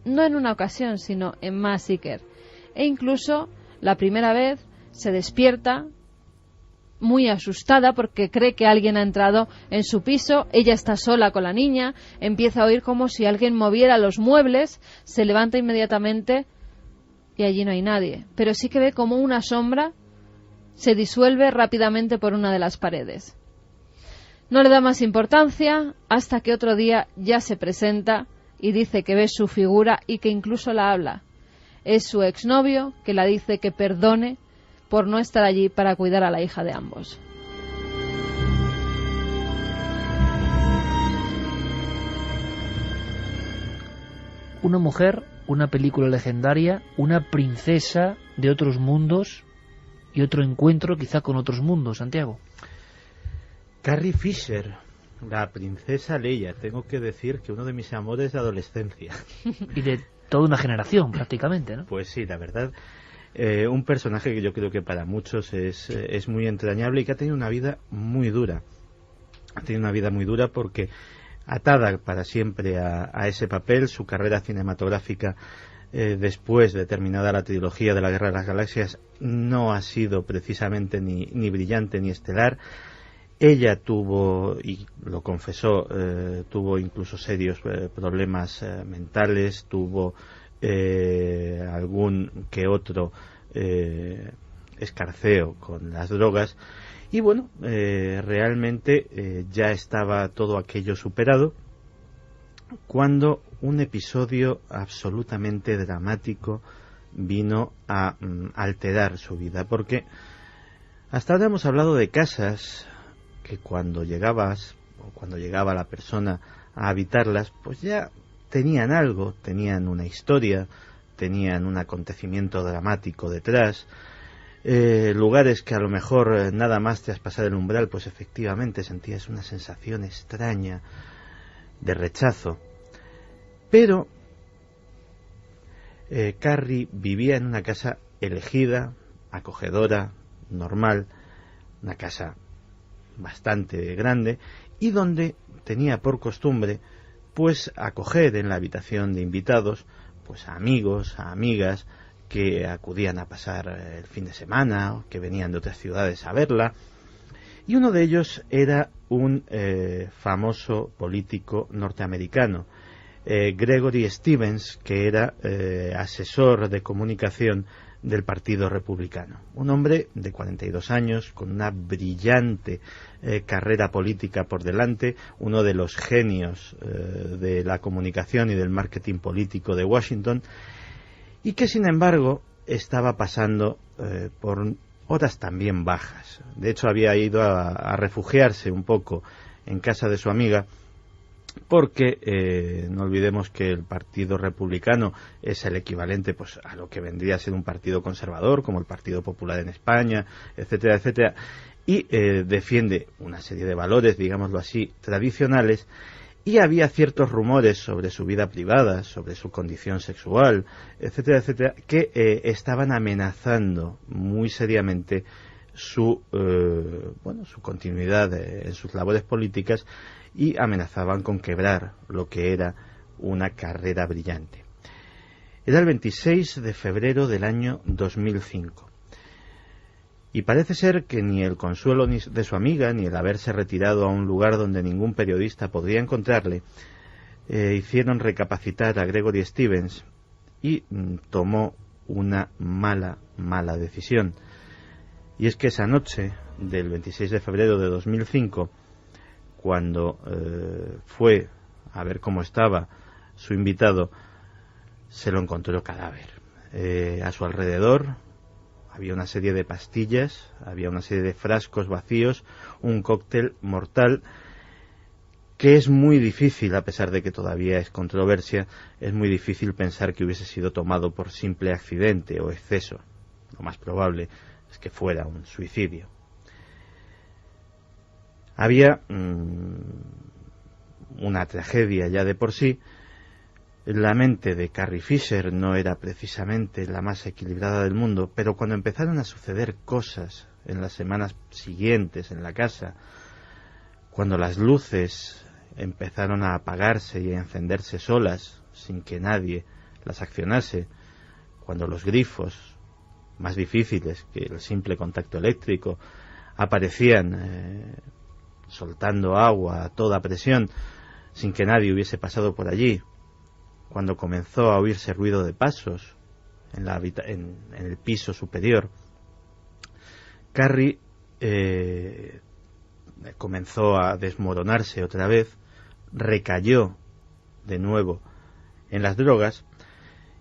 No en una ocasión, sino en más, Iker. E incluso la primera vez se despierta muy asustada porque cree que alguien ha entrado en su piso. Ella está sola con la niña, empieza a oír como si alguien moviera los muebles, se levanta inmediatamente y allí no hay nadie. Pero sí que ve como una sombra se disuelve rápidamente por una de las paredes. No le da más importancia hasta que otro día ya se presenta y dice que ve su figura y que incluso la habla. Es su exnovio que la dice que perdone por no estar allí para cuidar a la hija de ambos. Una mujer, una película legendaria, una princesa de otros mundos y otro encuentro quizá con otros mundos, Santiago. Carrie Fisher, la princesa Leia. Tengo que decir que uno de mis amores de adolescencia. Y de toda una generación, prácticamente, ¿no? Pues sí, la verdad. Un personaje que yo creo que para muchos es muy entrañable y que ha tenido una vida muy dura. Ha tenido una vida muy dura porque atada para siempre a ese papel, su carrera cinematográfica después de terminada la trilogía de la Guerra de las Galaxias no ha sido precisamente ni brillante ni estelar. Ella tuvo, y lo confesó, tuvo incluso serios problemas mentales, tuvo algún que otro escarceo con las drogas y bueno, realmente ya estaba todo aquello superado cuando un episodio absolutamente dramático vino a alterar su vida, porque hasta ahora hemos hablado de casas que cuando llegabas o cuando llegaba la persona a habitarlas, pues ya tenían algo, tenían una historia, tenían un acontecimiento dramático detrás, lugares que a lo mejor nada más te has pasado el umbral, pues efectivamente sentías una sensación extraña de rechazo. Pero Carrie vivía en una casa elegida, acogedora, normal, una casa bastante grande, y donde tenía por costumbre pues acoger en la habitación de invitados pues a amigos, a amigas que acudían a pasar el fin de semana o que venían de otras ciudades a verla, y uno de ellos era un famoso político norteamericano, Gregory Stevens, que era asesor de comunicación del Partido Republicano. Un hombre de 42 años, con una brillante carrera política por delante, uno de los genios de la comunicación y del marketing político de Washington, y que sin embargo estaba pasando por horas también bajas. De hecho había ido a refugiarse un poco en casa de su amiga, porque no olvidemos que el Partido Republicano es el equivalente pues a lo que vendría a ser un partido conservador, como el Partido Popular en España, etcétera, etcétera, y defiende una serie de valores, digámoslo así, tradicionales, y había ciertos rumores sobre su vida privada, sobre su condición sexual, etcétera, etcétera, que estaban amenazando muy seriamente su continuidad en sus labores políticas, y amenazaban con quebrar lo que era una carrera brillante. Era el 26 de febrero del año 2005. Y parece ser que ni el consuelo de su amiga, ni el haberse retirado a un lugar donde ningún periodista podría encontrarle, hicieron recapacitar a Gregory Stevens, y tomó una mala decisión. Y es que esa noche del 26 de febrero de 2005, cuando fue a ver cómo estaba su invitado, se lo encontró cadáver. A su alrededor había una serie de pastillas, había una serie de frascos vacíos, un cóctel mortal que es muy difícil, a pesar de que todavía es controversia, es muy difícil pensar que hubiese sido tomado por simple accidente o exceso. Lo más probable es que fuera un suicidio. Había una tragedia ya de por sí. La mente de Carrie Fisher no era precisamente la más equilibrada del mundo, pero cuando empezaron a suceder cosas en las semanas siguientes en la casa, cuando las luces empezaron a apagarse y a encenderse solas sin que nadie las accionase, cuando los grifos, más difíciles que el simple contacto eléctrico, aparecían soltando agua a toda presión sin que nadie hubiese pasado por allí, cuando comenzó a oírse ruido de pasos en el piso superior, Carrie comenzó a desmoronarse otra vez, recayó de nuevo en las drogas,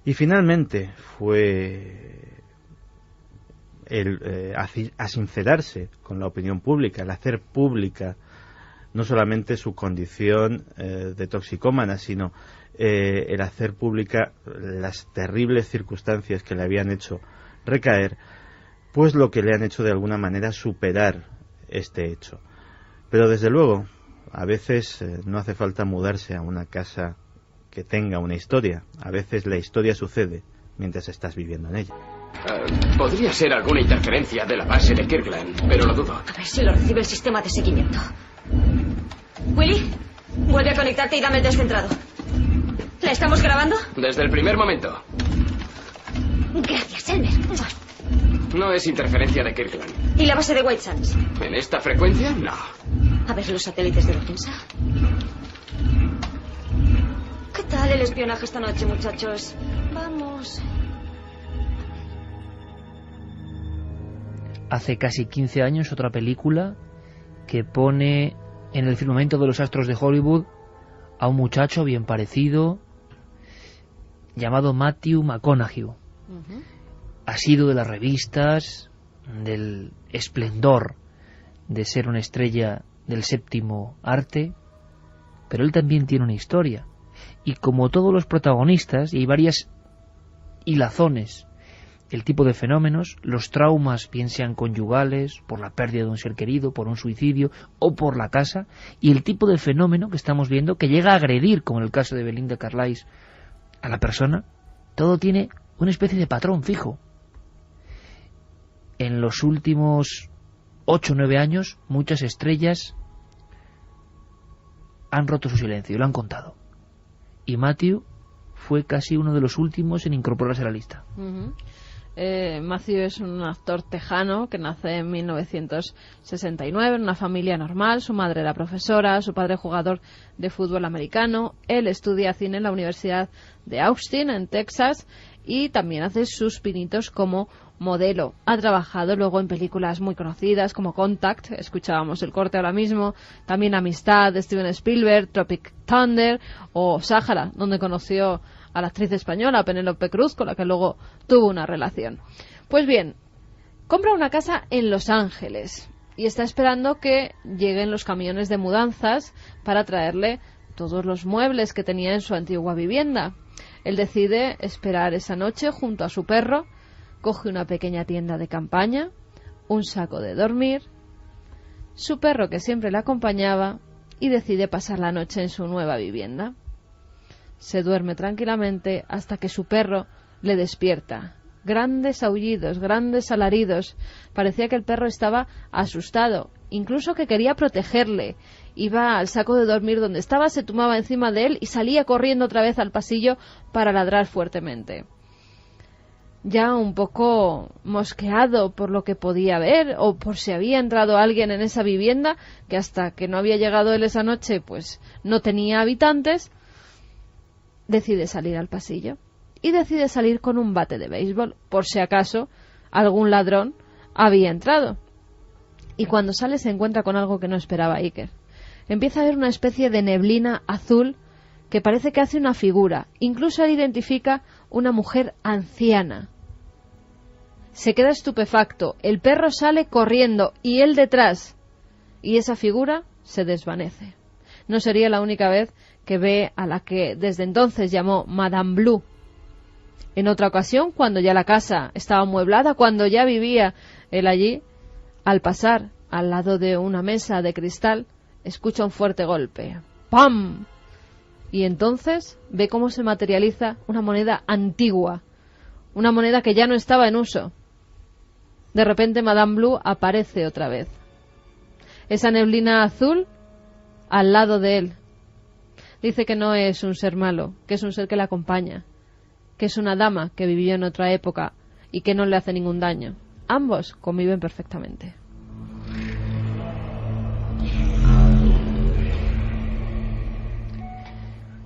y finalmente fue a sincerarse con la opinión pública, el hacer pública no solamente su condición de toxicómana, sino el hacer pública las terribles circunstancias que le habían hecho recaer, pues lo que le han hecho de alguna manera superar este hecho. Pero desde luego, a veces no hace falta mudarse a una casa que tenga una historia. A veces la historia sucede mientras estás viviendo en ella. Podría ser alguna interferencia de la base de Kirkland, pero lo dudo. A ver si lo recibe el sistema de seguimiento. Willy, vuelve a conectarte y dame el descentrado. ¿La estamos grabando? Desde el primer momento. Gracias, Elmer. No es interferencia de Kirkland. ¿Y la base de White Sands? ¿En esta frecuencia? No. A ver los satélites de defensa. ¿Qué tal el espionaje esta noche, muchachos? Vamos. Hace casi 15 años, otra película que pone en el firmamento de los astros de Hollywood a un muchacho bien parecido llamado Matthew McConaughey. Ha sido de las revistas, del esplendor de ser una estrella del séptimo arte, pero él también tiene una historia. Y como todos los protagonistas, y hay varias hilazones, el tipo de fenómenos, los traumas, bien sean conyugales, por la pérdida de un ser querido, por un suicidio o por la casa, y el tipo de fenómeno que estamos viendo que llega a agredir, como en el caso de Belinda Carlisle, a la persona, todo tiene una especie de patrón fijo. En los últimos 8 o 9 años, muchas estrellas han roto su silencio y lo han contado. Y Matthew fue casi uno de los últimos en incorporarse a la lista. Matthew es un actor tejano que nace en 1969 en una familia normal. Su madre era profesora, su padre jugador de fútbol americano. Él estudia cine en la Universidad de Austin, en Texas, y también hace sus pinitos como modelo. Ha trabajado luego en películas muy conocidas como Contact, escuchábamos el corte ahora mismo, también Amistad de Steven Spielberg, Tropic Thunder o Sáhara, donde conoció a la actriz española Penélope Cruz, con la que luego tuvo una relación. Pues bien, compra una casa en Los Ángeles y está esperando que lleguen los camiones de mudanzas para traerle todos los muebles que tenía en su antigua vivienda. Él decide esperar esa noche junto a su perro, coge una pequeña tienda de campaña, un saco de dormir, su perro que siempre le acompañaba, y decide pasar la noche en su nueva vivienda. Se duerme tranquilamente hasta que su perro le despierta. Grandes aullidos, grandes alaridos. Parecía que el perro estaba asustado, incluso que quería protegerle. Iba al saco de dormir donde estaba, se tumbaba encima de él y salía corriendo otra vez al pasillo para ladrar fuertemente. Ya un poco mosqueado por lo que podía ver o por si había entrado alguien en esa vivienda, que hasta que no había llegado él esa noche pues no tenía habitantes, decide salir al pasillo y decide salir con un bate de béisbol por si acaso algún ladrón había entrado. Y cuando sale se encuentra con algo que no esperaba Iker. Empieza a ver una especie de neblina azul que parece que hace una figura. Incluso él identifica una mujer anciana. Se queda estupefacto. El perro sale corriendo y él detrás. Y esa figura se desvanece. No sería la única vez que ve a la que desde entonces llamó Madame Blue. En otra ocasión, cuando ya la casa estaba amueblada, cuando ya vivía él allí, al pasar al lado de una mesa de cristal, escucha un fuerte golpe. ¡Pam! Y entonces ve cómo se materializa una moneda antigua, una moneda que ya no estaba en uso. De repente Madame Blue aparece otra vez. Esa neblina azul al lado de él. Dice que no es un ser malo, que es un ser que le acompaña, que es una dama que vivió en otra época y que no le hace ningún daño. Ambos conviven perfectamente.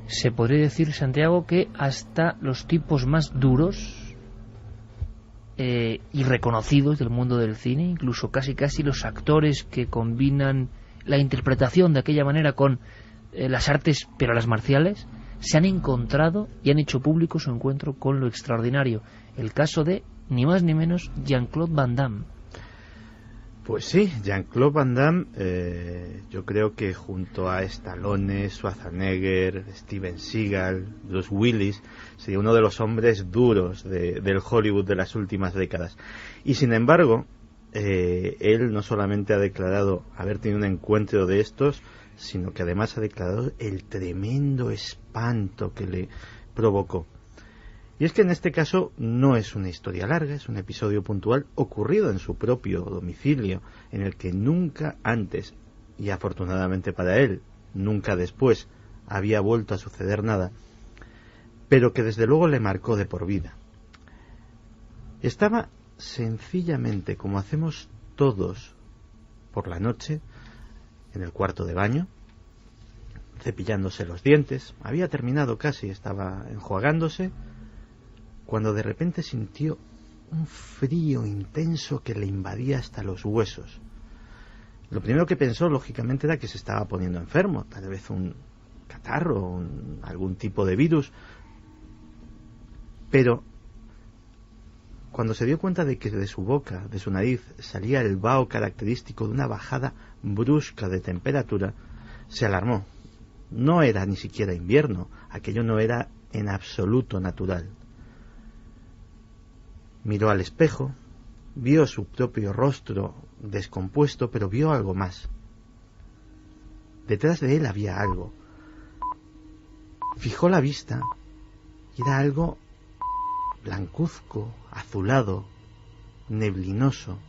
Se podría decir, Santiago, que hasta los tipos más duros y reconocidos del mundo del cine, incluso casi los actores que combinan la interpretación de aquella manera con las artes, pero las marciales, se han encontrado y han hecho público su encuentro con lo extraordinario. El caso de, ni más ni menos, Jean-Claude Van Damme. Pues sí, Jean-Claude Van Damme, yo creo que junto a Stallone, Schwarzenegger, Steven Seagal, Bruce Willis, sería uno de los hombres duros del Hollywood de las últimas décadas. Y sin embargo, él no solamente ha declarado haber tenido un encuentro de estos, sino que además ha declarado el tremendo espanto que le provocó. Y es que en este caso no es una historia larga, es un episodio puntual ocurrido en su propio domicilio, en el que nunca antes, y afortunadamente para él, nunca después, había vuelto a suceder nada, pero que desde luego le marcó de por vida. Estaba sencillamente, como hacemos todos por la noche, en el cuarto de baño, cepillándose los dientes, había terminado casi, estaba enjuagándose, cuando de repente sintió un frío intenso que le invadía hasta los huesos. Lo primero que pensó, lógicamente, era que se estaba poniendo enfermo, tal vez un catarro, algún tipo de virus, pero cuando se dio cuenta de que de su boca, de su nariz, salía el vaho característico de una bajada brusca de temperatura, se alarmó. No era ni siquiera invierno, aquello no era en absoluto natural. Miró al espejo, vio su propio rostro descompuesto, pero vio algo más. Detrás de él había algo. Fijó la vista y era algo blancuzco, azulado, neblinoso.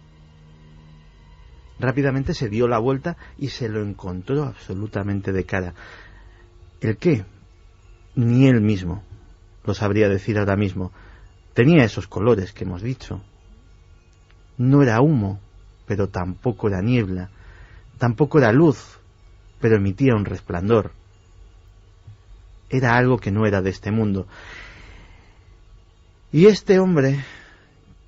Rápidamente se dio la vuelta y se lo encontró absolutamente de cara. ¿El qué? Ni él mismo lo sabría decir ahora mismo. Tenía esos colores que hemos dicho. No era humo, pero tampoco era niebla. Tampoco era luz, pero emitía un resplandor. Era algo que no era de este mundo. Y este hombre,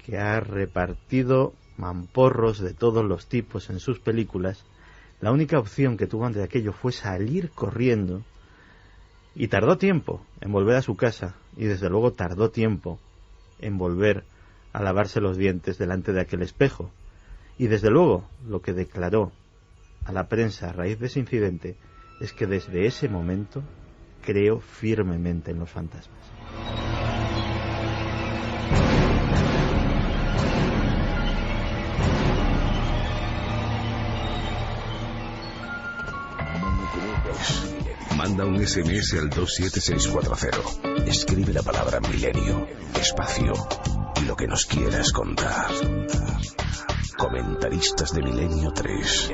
que ha repartido mamporros de todos los tipos en sus películas, la única opción que tuvo ante aquello fue salir corriendo, y tardó tiempo en volver a su casa, y desde luego tardó tiempo en volver a lavarse los dientes delante de aquel espejo. Y desde luego lo que declaró a la prensa a raíz de ese incidente es que desde ese momento creo firmemente en los fantasmas. Manda un SMS al 27640. Escribe la palabra milenio, espacio y lo que nos quieras contar. Comentaristas de Milenio 3.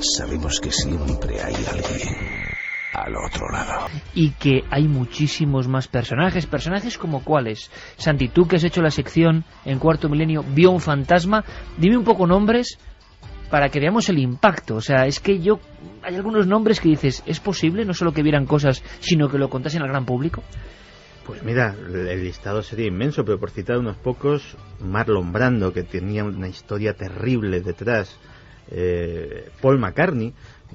Sabemos que siempre hay alguien al otro lado. Y que hay muchísimos más personajes. ¿Personajes como cuáles? Santi, tú que has hecho la sección en Cuarto Milenio, ¿vio un fantasma? Dime un poco nombres para que veamos el impacto. O sea, es que hay algunos nombres que dices, ¿es posible no solo que vieran cosas, sino que lo contasen al gran público? Pues mira, el listado sería inmenso, pero por citar unos pocos, Marlon Brando, que tenía una historia terrible detrás, Paul McCartney,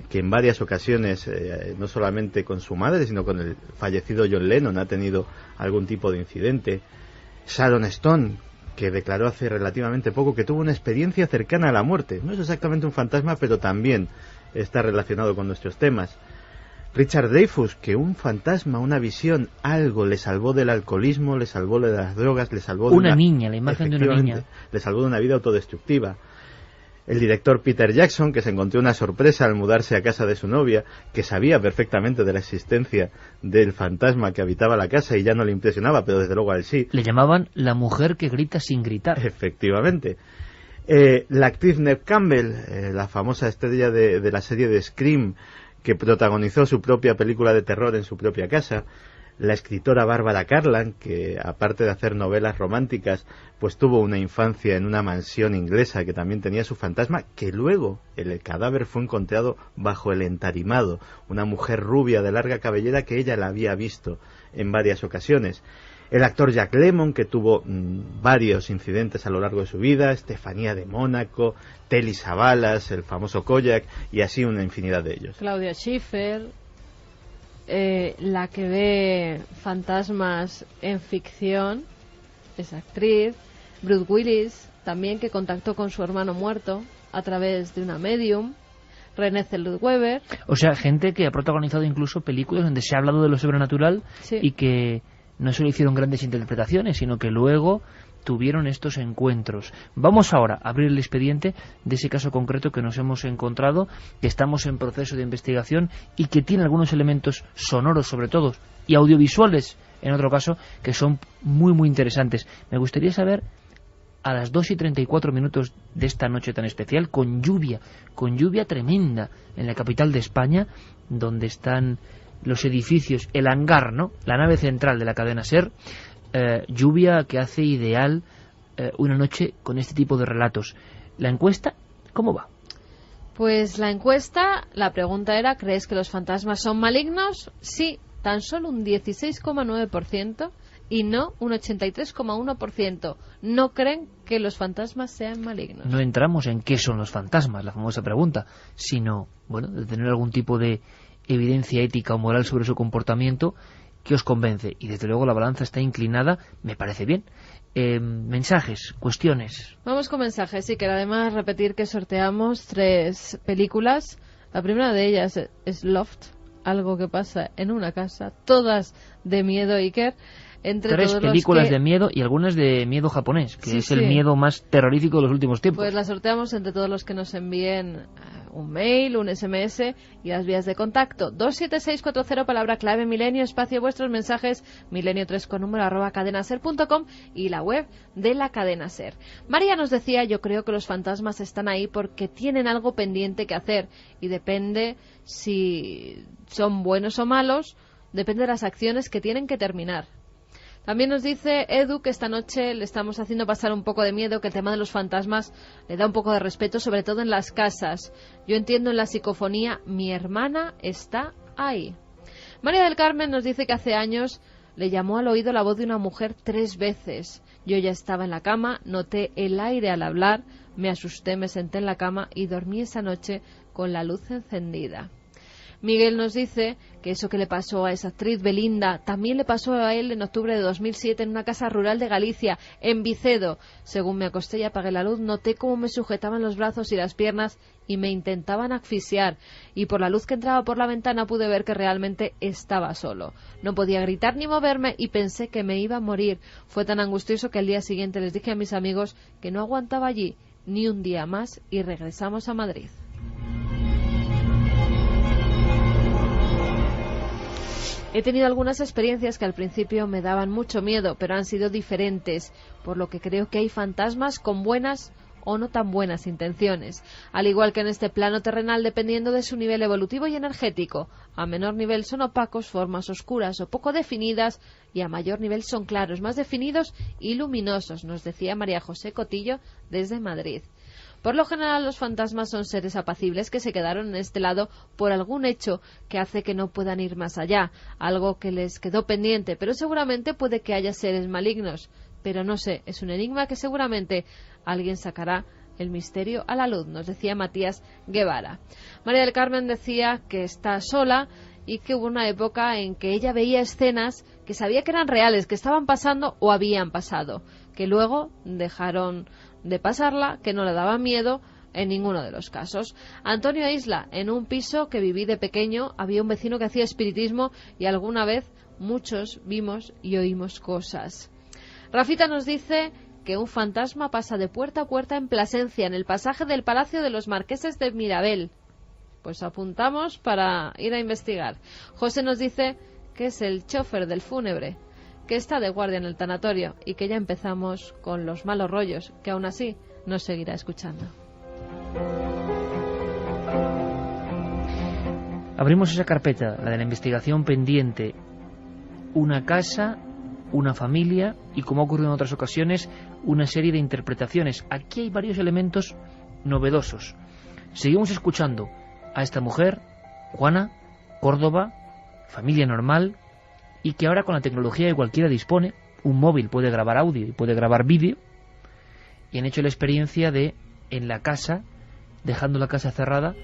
que en varias ocasiones, no solamente con su madre, sino con el fallecido John Lennon, ha tenido algún tipo de incidente, Sharon Stone, que declaró hace relativamente poco que tuvo una experiencia cercana a la muerte. No es exactamente un fantasma, pero también está relacionado con nuestros temas. Richard Dreyfuss, que un fantasma, una visión, algo le salvó del alcoholismo, le salvó de las drogas, le salvó de una niña, la imagen de una niña. Le salvó de una vida autodestructiva. El director Peter Jackson, que se encontró una sorpresa al mudarse a casa de su novia, que sabía perfectamente de la existencia del fantasma que habitaba la casa y ya no le impresionaba, pero desde luego a él sí. Le llamaban la mujer que grita sin gritar. Efectivamente. La actriz Neve Campbell, la famosa estrella de la serie de Scream, que protagonizó su propia película de terror en su propia casa. La escritora Barbara Cartland, que aparte de hacer novelas románticas, pues tuvo una infancia en una mansión inglesa que también tenía su fantasma, que luego el cadáver fue encontrado bajo el entarimado, una mujer rubia de larga cabellera que ella la había visto en varias ocasiones. El actor Jack Lemmon, que tuvo varios incidentes a lo largo de su vida, Estefanía de Mónaco, Telly Savalas, el famoso Kojak, y así una infinidad de ellos. Claudia Schiffer, la que ve fantasmas en ficción, es actriz. Bruce Willis, también, que contactó con su hermano muerto a través de una medium. Renée Zellweger. O sea, gente que ha protagonizado incluso películas donde se ha hablado de lo sobrenatural, sí, y que no solo hicieron grandes interpretaciones, sino que luego tuvieron estos encuentros. Vamos ahora a abrir el expediente de ese caso concreto que nos hemos encontrado, que estamos en proceso de investigación y que tiene algunos elementos sonoros, sobre todo, y audiovisuales, en otro caso, que son muy, muy interesantes. Me gustaría saber, a las 2:34 de esta noche tan especial, con lluvia tremenda en la capital de España, donde están los edificios, el hangar, ¿no?, la nave central de la cadena SER, lluvia que hace ideal una noche con este tipo de relatos. ¿La encuesta cómo va? Pues la encuesta, la pregunta era, ¿crees que los fantasmas son malignos? Sí, tan solo un 16,9%, y no un 83,1%. No creen que los fantasmas sean malignos. No entramos en qué son los fantasmas, la famosa pregunta, sino, bueno, de tener algún tipo de evidencia ética o moral sobre su comportamiento que os convence. Y desde luego la balanza está inclinada, me parece bien, mensajes, cuestiones. Vamos con mensajes, sí, que además repetir que sorteamos 3 películas. La primera de ellas es Loft, algo que pasa en una casa, todas de miedo, Iker. Entre 3 películas de miedo y algunas de miedo japonés, que es el miedo más terrorífico de los últimos tiempos. Pues las sorteamos entre todos los que nos envíen un mail, un SMS y las vías de contacto. 27640, palabra clave Milenio, espacio vuestros mensajes, milenio3 con número @cadenaser.com y la web de la Cadena Ser. María nos decía, yo creo que los fantasmas están ahí porque tienen algo pendiente que hacer y depende si son buenos o malos, depende de las acciones que tienen que terminar. También nos dice Edu que esta noche le estamos haciendo pasar un poco de miedo, que el tema de los fantasmas le da un poco de respeto, sobre todo en las casas. Yo entiendo en la psicofonía, mi hermana está ahí. María del Carmen nos dice que hace años le llamó al oído la voz de una mujer 3 veces. Yo ya estaba en la cama, noté el aire al hablar, me asusté, me senté en la cama y dormí esa noche con la luz encendida. Miguel nos dice que eso que le pasó a esa actriz Belinda también le pasó a él en octubre de 2007 en una casa rural de Galicia, en Vicedo. Según me acosté y apagué la luz, noté cómo me sujetaban los brazos y las piernas y me intentaban asfixiar. Y por la luz que entraba por la ventana pude ver que realmente estaba solo. No podía gritar ni moverme y pensé que me iba a morir. Fue tan angustioso que al día siguiente les dije a mis amigos que no aguantaba allí ni un día más y regresamos a Madrid. He tenido algunas experiencias que al principio me daban mucho miedo, pero han sido diferentes, por lo que creo que hay fantasmas con buenas o no tan buenas intenciones, al igual que en este plano terrenal dependiendo de su nivel evolutivo y energético. A menor nivel son opacos, formas oscuras o poco definidas, y a mayor nivel son claros, más definidos y luminosos, nos decía María José Cotillo desde Madrid. Por lo general, los fantasmas son seres apacibles que se quedaron en este lado por algún hecho que hace que no puedan ir más allá, algo que les quedó pendiente, pero seguramente puede que haya seres malignos. Pero no sé, es un enigma que seguramente alguien sacará el misterio a la luz, nos decía Matías Guevara. María del Carmen decía que está sola y que hubo una época en que ella veía escenas que sabía que eran reales, que estaban pasando o habían pasado, que luego dejaron de pasarla, que no le daba miedo en ninguno de los casos. Antonio Isla, en un piso que viví de pequeño, había un vecino que hacía espiritismo y alguna vez muchos vimos y oímos cosas. Rafita nos dice que un fantasma pasa de puerta a puerta en Plasencia, en el pasaje del Palacio de los Marqueses de Mirabel. Pues apuntamos para ir a investigar. José nos dice que es el chofer del fúnebre, que está de guardia en el tanatorio y que ya empezamos con los malos rollos, que aún así nos seguirá escuchando. Abrimos esa carpeta, la de la investigación pendiente. Una casa, una familia y, como ha ocurrido en otras ocasiones, una serie de interpretaciones. Aquí hay varios elementos novedosos. Seguimos escuchando a esta mujer, Juana, Córdoba, familia normal, y que ahora con la tecnología que cualquiera dispone, un móvil puede grabar audio y puede grabar vídeo, y han hecho la experiencia de, en la casa, dejando la casa cerrada,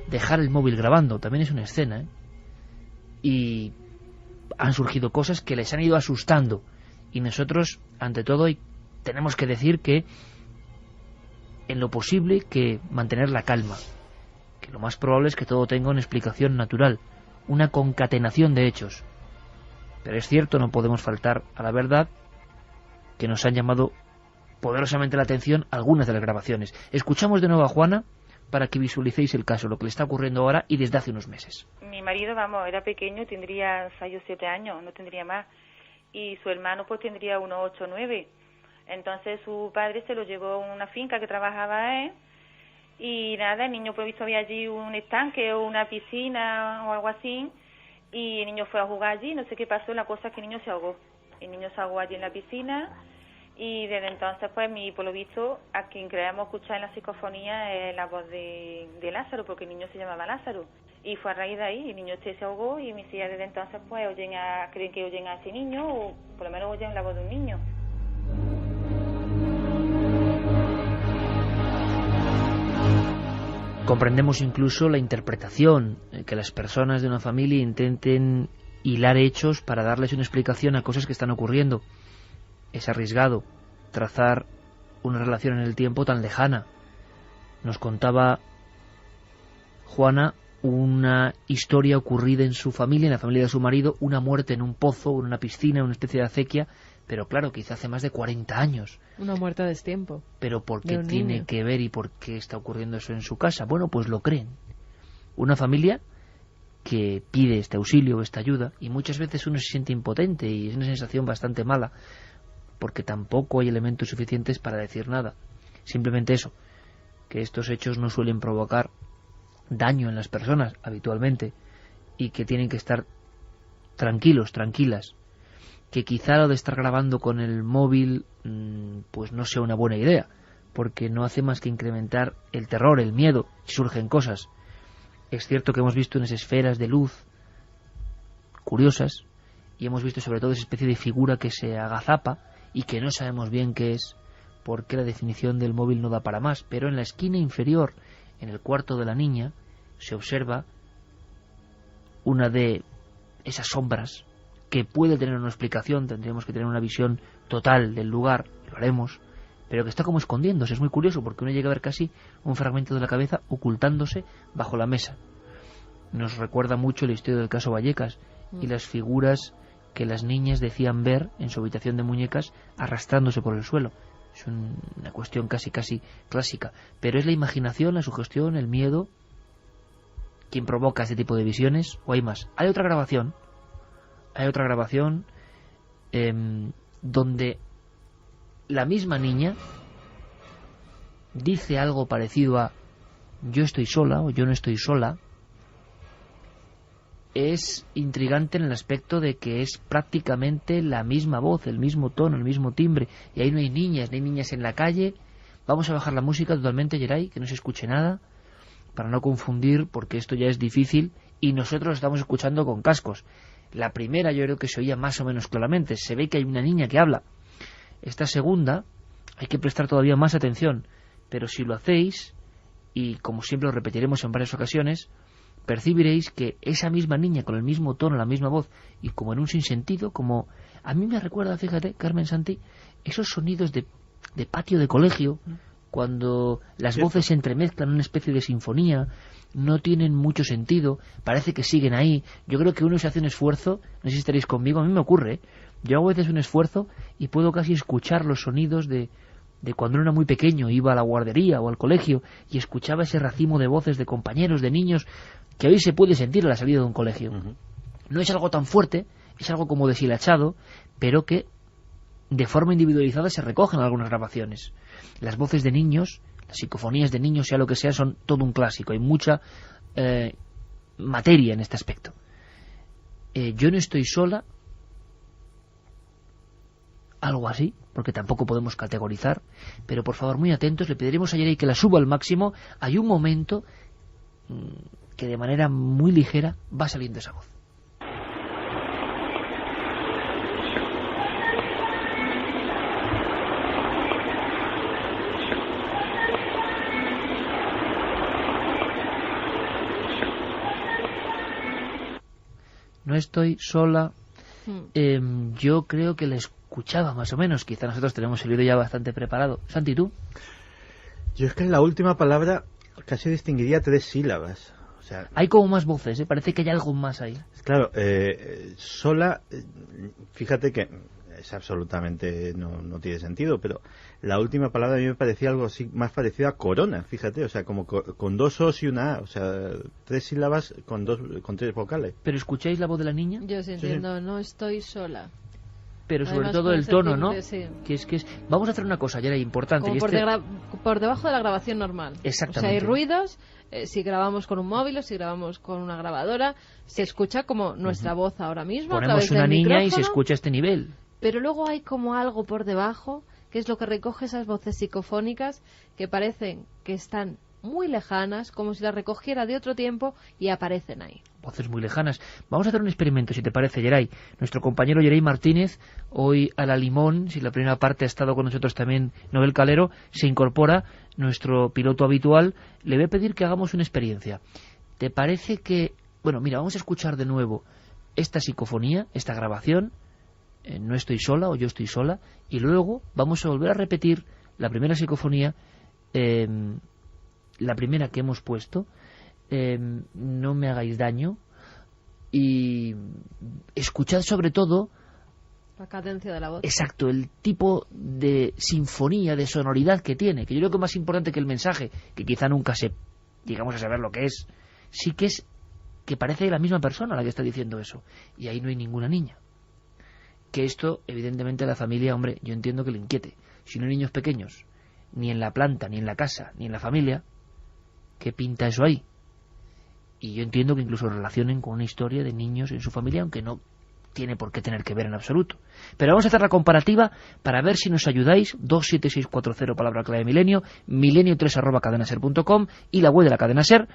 dejar el móvil grabando. También es una escena, ¿eh? Y han surgido cosas que les han ido asustando, y nosotros, ante todo, tenemos que decir que en lo posible que mantener la calma, que lo más probable es que todo tenga una explicación natural, una concatenación de hechos. Pero es cierto, no podemos faltar a la verdad, que nos han llamado poderosamente la atención algunas de las grabaciones. Escuchamos de nuevo a Juana para que visualicéis el caso, lo que le está ocurriendo ahora y desde hace unos meses. Mi marido, era pequeño, tendría 6 o 7 años, no tendría más. Y su hermano pues tendría unos 8 o 9. Entonces su padre se lo llevó a una finca que trabajaba él. Y nada, el niño pues visto había allí un estanque o una piscina o algo así. Y el niño fue a jugar allí, no sé qué pasó, la cosa es que el niño se ahogó. El niño se ahogó allí en la piscina y desde entonces, pues, por lo visto, a quien creemos escuchar en la psicofonía es la voz de Lázaro, porque el niño se llamaba Lázaro. Y fue a raíz de ahí, el niño se ahogó y mis hijas desde entonces, pues, creen que oyen a ese niño o por lo menos oyen la voz de un niño. Comprendemos incluso la interpretación, que las personas de una familia intenten hilar hechos para darles una explicación a cosas que están ocurriendo. Es arriesgado, trazar una relación en el tiempo tan lejana. Nos contaba Juana una historia ocurrida en su familia, en la familia de su marido, una muerte en un pozo, en una piscina, una especie de acequia, pero claro, quizá hace más de 40 años. Una muerte a destiempo. Pero ¿por qué tiene que ver y por qué está ocurriendo eso en su casa? Bueno, pues lo creen. Una familia que pide este auxilio, esta ayuda, y muchas veces uno se siente impotente y es una sensación bastante mala, porque tampoco hay elementos suficientes para decir nada. Simplemente eso, que estos hechos no suelen provocar daño en las personas habitualmente y que tienen que estar tranquilos, tranquilas, que quizá lo de estar grabando con el móvil pues no sea una buena idea, porque no hace más que incrementar el terror, el miedo, si surgen cosas. Es cierto que hemos visto unas esferas de luz curiosas y hemos visto sobre todo esa especie de figura que se agazapa y que no sabemos bien qué es, porque la definición del móvil no da para más, pero en la esquina inferior, en el cuarto de la niña, se observa una de esas sombras que puede tener una explicación, tendríamos que tener una visión total del lugar, lo haremos, pero que está como escondiéndose. Es muy curioso porque uno llega a ver casi un fragmento de la cabeza ocultándose bajo la mesa. Nos recuerda mucho la historia del caso Vallecas y las figuras que las niñas decían ver en su habitación de muñecas arrastrándose por el suelo. Es una cuestión casi clásica, pero es la imaginación, la sugestión, el miedo quien provoca este tipo de visiones, o hay más. Hay otra grabación donde la misma niña dice algo parecido a yo estoy sola o yo no estoy sola. Es intrigante en el aspecto de que es prácticamente la misma voz, el mismo tono, el mismo timbre, y ahí no hay niñas en la calle. Vamos a bajar la música totalmente, Geray, que no se escuche nada, para no confundir, porque esto ya es difícil, y nosotros lo estamos escuchando con cascos. La primera yo creo que se oía más o menos claramente, se ve que hay una niña que habla. Esta segunda hay que prestar todavía más atención, pero si lo hacéis, y como siempre lo repetiremos en varias ocasiones, percibiréis que esa misma niña con el mismo tono, la misma voz y como en un sinsentido, como a mí me recuerda, fíjate, Carmen Santi, esos sonidos de patio de colegio, cuando las voces se entremezclan en una especie de sinfonía, no tienen mucho sentido, parece que siguen ahí. Yo creo que uno se hace un esfuerzo, no sé si estaréis conmigo, a mí me ocurre, yo hago a veces un esfuerzo y puedo casi escuchar los sonidos de cuando uno era muy pequeño, iba a la guardería o al colegio y escuchaba ese racimo de voces de compañeros, de niños, que hoy se puede sentir a la salida de un colegio. No es algo tan fuerte, es algo como deshilachado, pero que de forma individualizada se recogen en algunas grabaciones. Las voces de niños, las psicofonías de niños, sea lo que sea, son todo un clásico. Hay mucha materia en este aspecto. Yo no estoy sola, algo así, porque tampoco podemos categorizar, pero por favor muy atentos, le pediremos a Yeray que la suba al máximo. Hay un momento que de manera muy ligera va saliendo esa voz. No estoy sola. Yo creo que la escuchaba más o menos. Quizá nosotros tenemos el oído ya bastante preparado. Santi, ¿tú? Yo es que en la última palabra casi distinguiría 3 sílabas. O sea, hay como más voces, ¿eh? Parece que hay algo más ahí. Claro, sola, fíjate que es absolutamente no tiene sentido, pero la última palabra a mí me parecía algo así más parecido a corona, fíjate, o sea, como con 2 os y una a, o sea, 3 sílabas con 3 vocales. ¿Pero escucháis la voz de la niña? Yo sí entiendo, sí. No estoy sola. Pero sobre además, todo el tono, ¿no? Sí. Que es vamos a hacer una cosa, ya era importante. Como por debajo de la grabación normal. Exactamente. O sea, hay ruidos, si grabamos con un móvil o si grabamos con una grabadora, se escucha como nuestra voz ahora mismo. Ponemos a través una del niña micrófono, y se escucha este nivel. Pero luego hay como algo por debajo, que es lo que recoge esas voces psicofónicas que parecen que están muy lejanas, como si las recogiera de otro tiempo, y aparecen ahí. Voces muy lejanas. Vamos a hacer un experimento, si te parece, Geray. Nuestro compañero Geray Martínez, hoy a la limón, si la primera parte ha estado con nosotros también Noel Calero, se incorpora nuestro piloto habitual. Le voy a pedir que hagamos una experiencia. ¿Te parece que... Bueno, mira, vamos a escuchar de nuevo esta psicofonía, esta grabación, no estoy sola o yo estoy sola, y luego vamos a volver a repetir la primera psicofonía, la primera que hemos puesto, no me hagáis daño, y escuchad sobre todo la cadencia de la voz. Exacto, el tipo de sinfonía, de sonoridad que tiene, que yo creo que es más importante que el mensaje, que quizá nunca llegamos a saber lo que es, sí que es que parece la misma persona la que está diciendo eso, y ahí no hay ninguna niña. Que esto, evidentemente, a la familia, hombre, yo entiendo que le inquiete. Si no hay niños pequeños, ni en la planta, ni en la casa, ni en la familia, ¿qué pinta eso ahí? Y yo entiendo que incluso relacionen con una historia de niños en su familia, aunque no tiene por qué tener que ver en absoluto. Pero vamos a hacer la comparativa para ver si nos ayudáis. 27640, palabra clave Milenio, milenio3@cadenaser.com y la web de la Cadena Ser,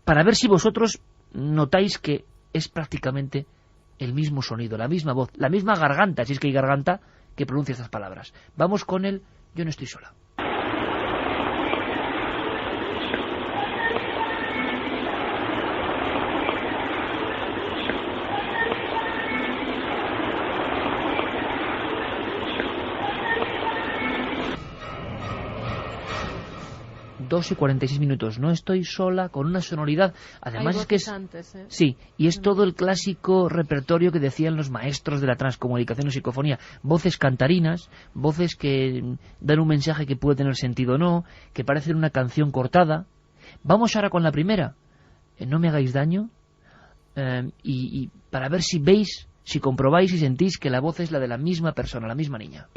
para ver si vosotros notáis que es prácticamente el mismo sonido, la misma voz, la misma garganta, si es que hay garganta, que pronuncia estas palabras. Vamos con el Yo no estoy sola. 2 y 46 minutos. No estoy sola, con una sonoridad. Además es que es... Antes, ¿eh? Sí, y es todo el clásico repertorio que decían los maestros de la transcomunicación o psicofonía. Voces cantarinas, voces que dan un mensaje que puede tener sentido o no, que parecen una canción cortada. Vamos ahora con la primera. No me hagáis daño. Y para ver si veis, si comprobáis y sentís que la voz es la de la misma persona, la misma niña.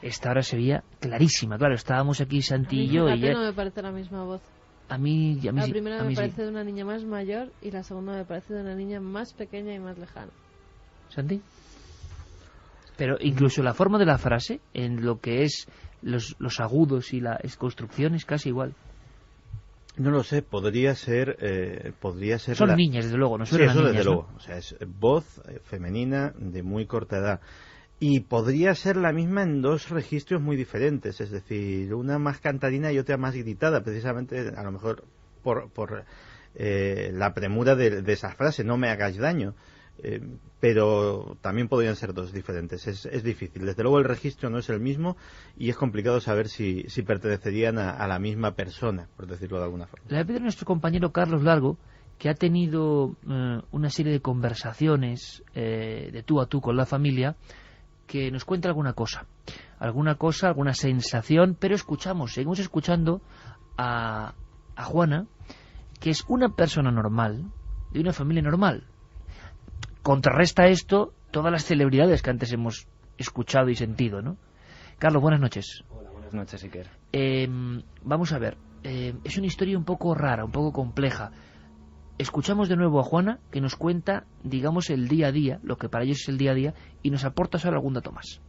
Esta hora se veía clarísima, claro, estábamos aquí Santi y yo. A mí no me parece la misma voz. A mí la primera a mí me parece de una niña más mayor y la segunda me parece de una niña más pequeña y más lejana. ¿Santi? Pero incluso la forma de la frase, en lo que es los agudos y la construcción, es casi igual. No lo sé, podría ser Son niñas, desde luego, no son niñas, desde ¿no? luego. O sea, es voz femenina de muy corta edad. Y podría ser la misma en dos registros muy diferentes, es decir, una más cantarina y otra más gritada, precisamente a lo mejor por la premura de esa frase, no me hagáis daño. Pero también podrían ser dos diferentes. Es difícil. Desde luego el registro no es el mismo y es complicado saber si pertenecerían a la misma persona, por decirlo de alguna forma. Le voy a pedir a nuestro compañero Carlos Largo, que ha tenido una serie de conversaciones de tú a tú con la familia, que nos cuente alguna cosa, alguna sensación, pero seguimos escuchando a Juana, que es una persona normal, de una familia normal. Contrarresta esto todas las celebridades que antes hemos escuchado y sentido, ¿no? Carlos, buenas noches. Hola, buenas noches, Iker. Vamos a ver, es una historia un poco rara, un poco compleja. Escuchamos de nuevo a Juana, que nos cuenta, digamos, el día a día, lo que para ellos es el día a día, y nos aporta solo algún dato más.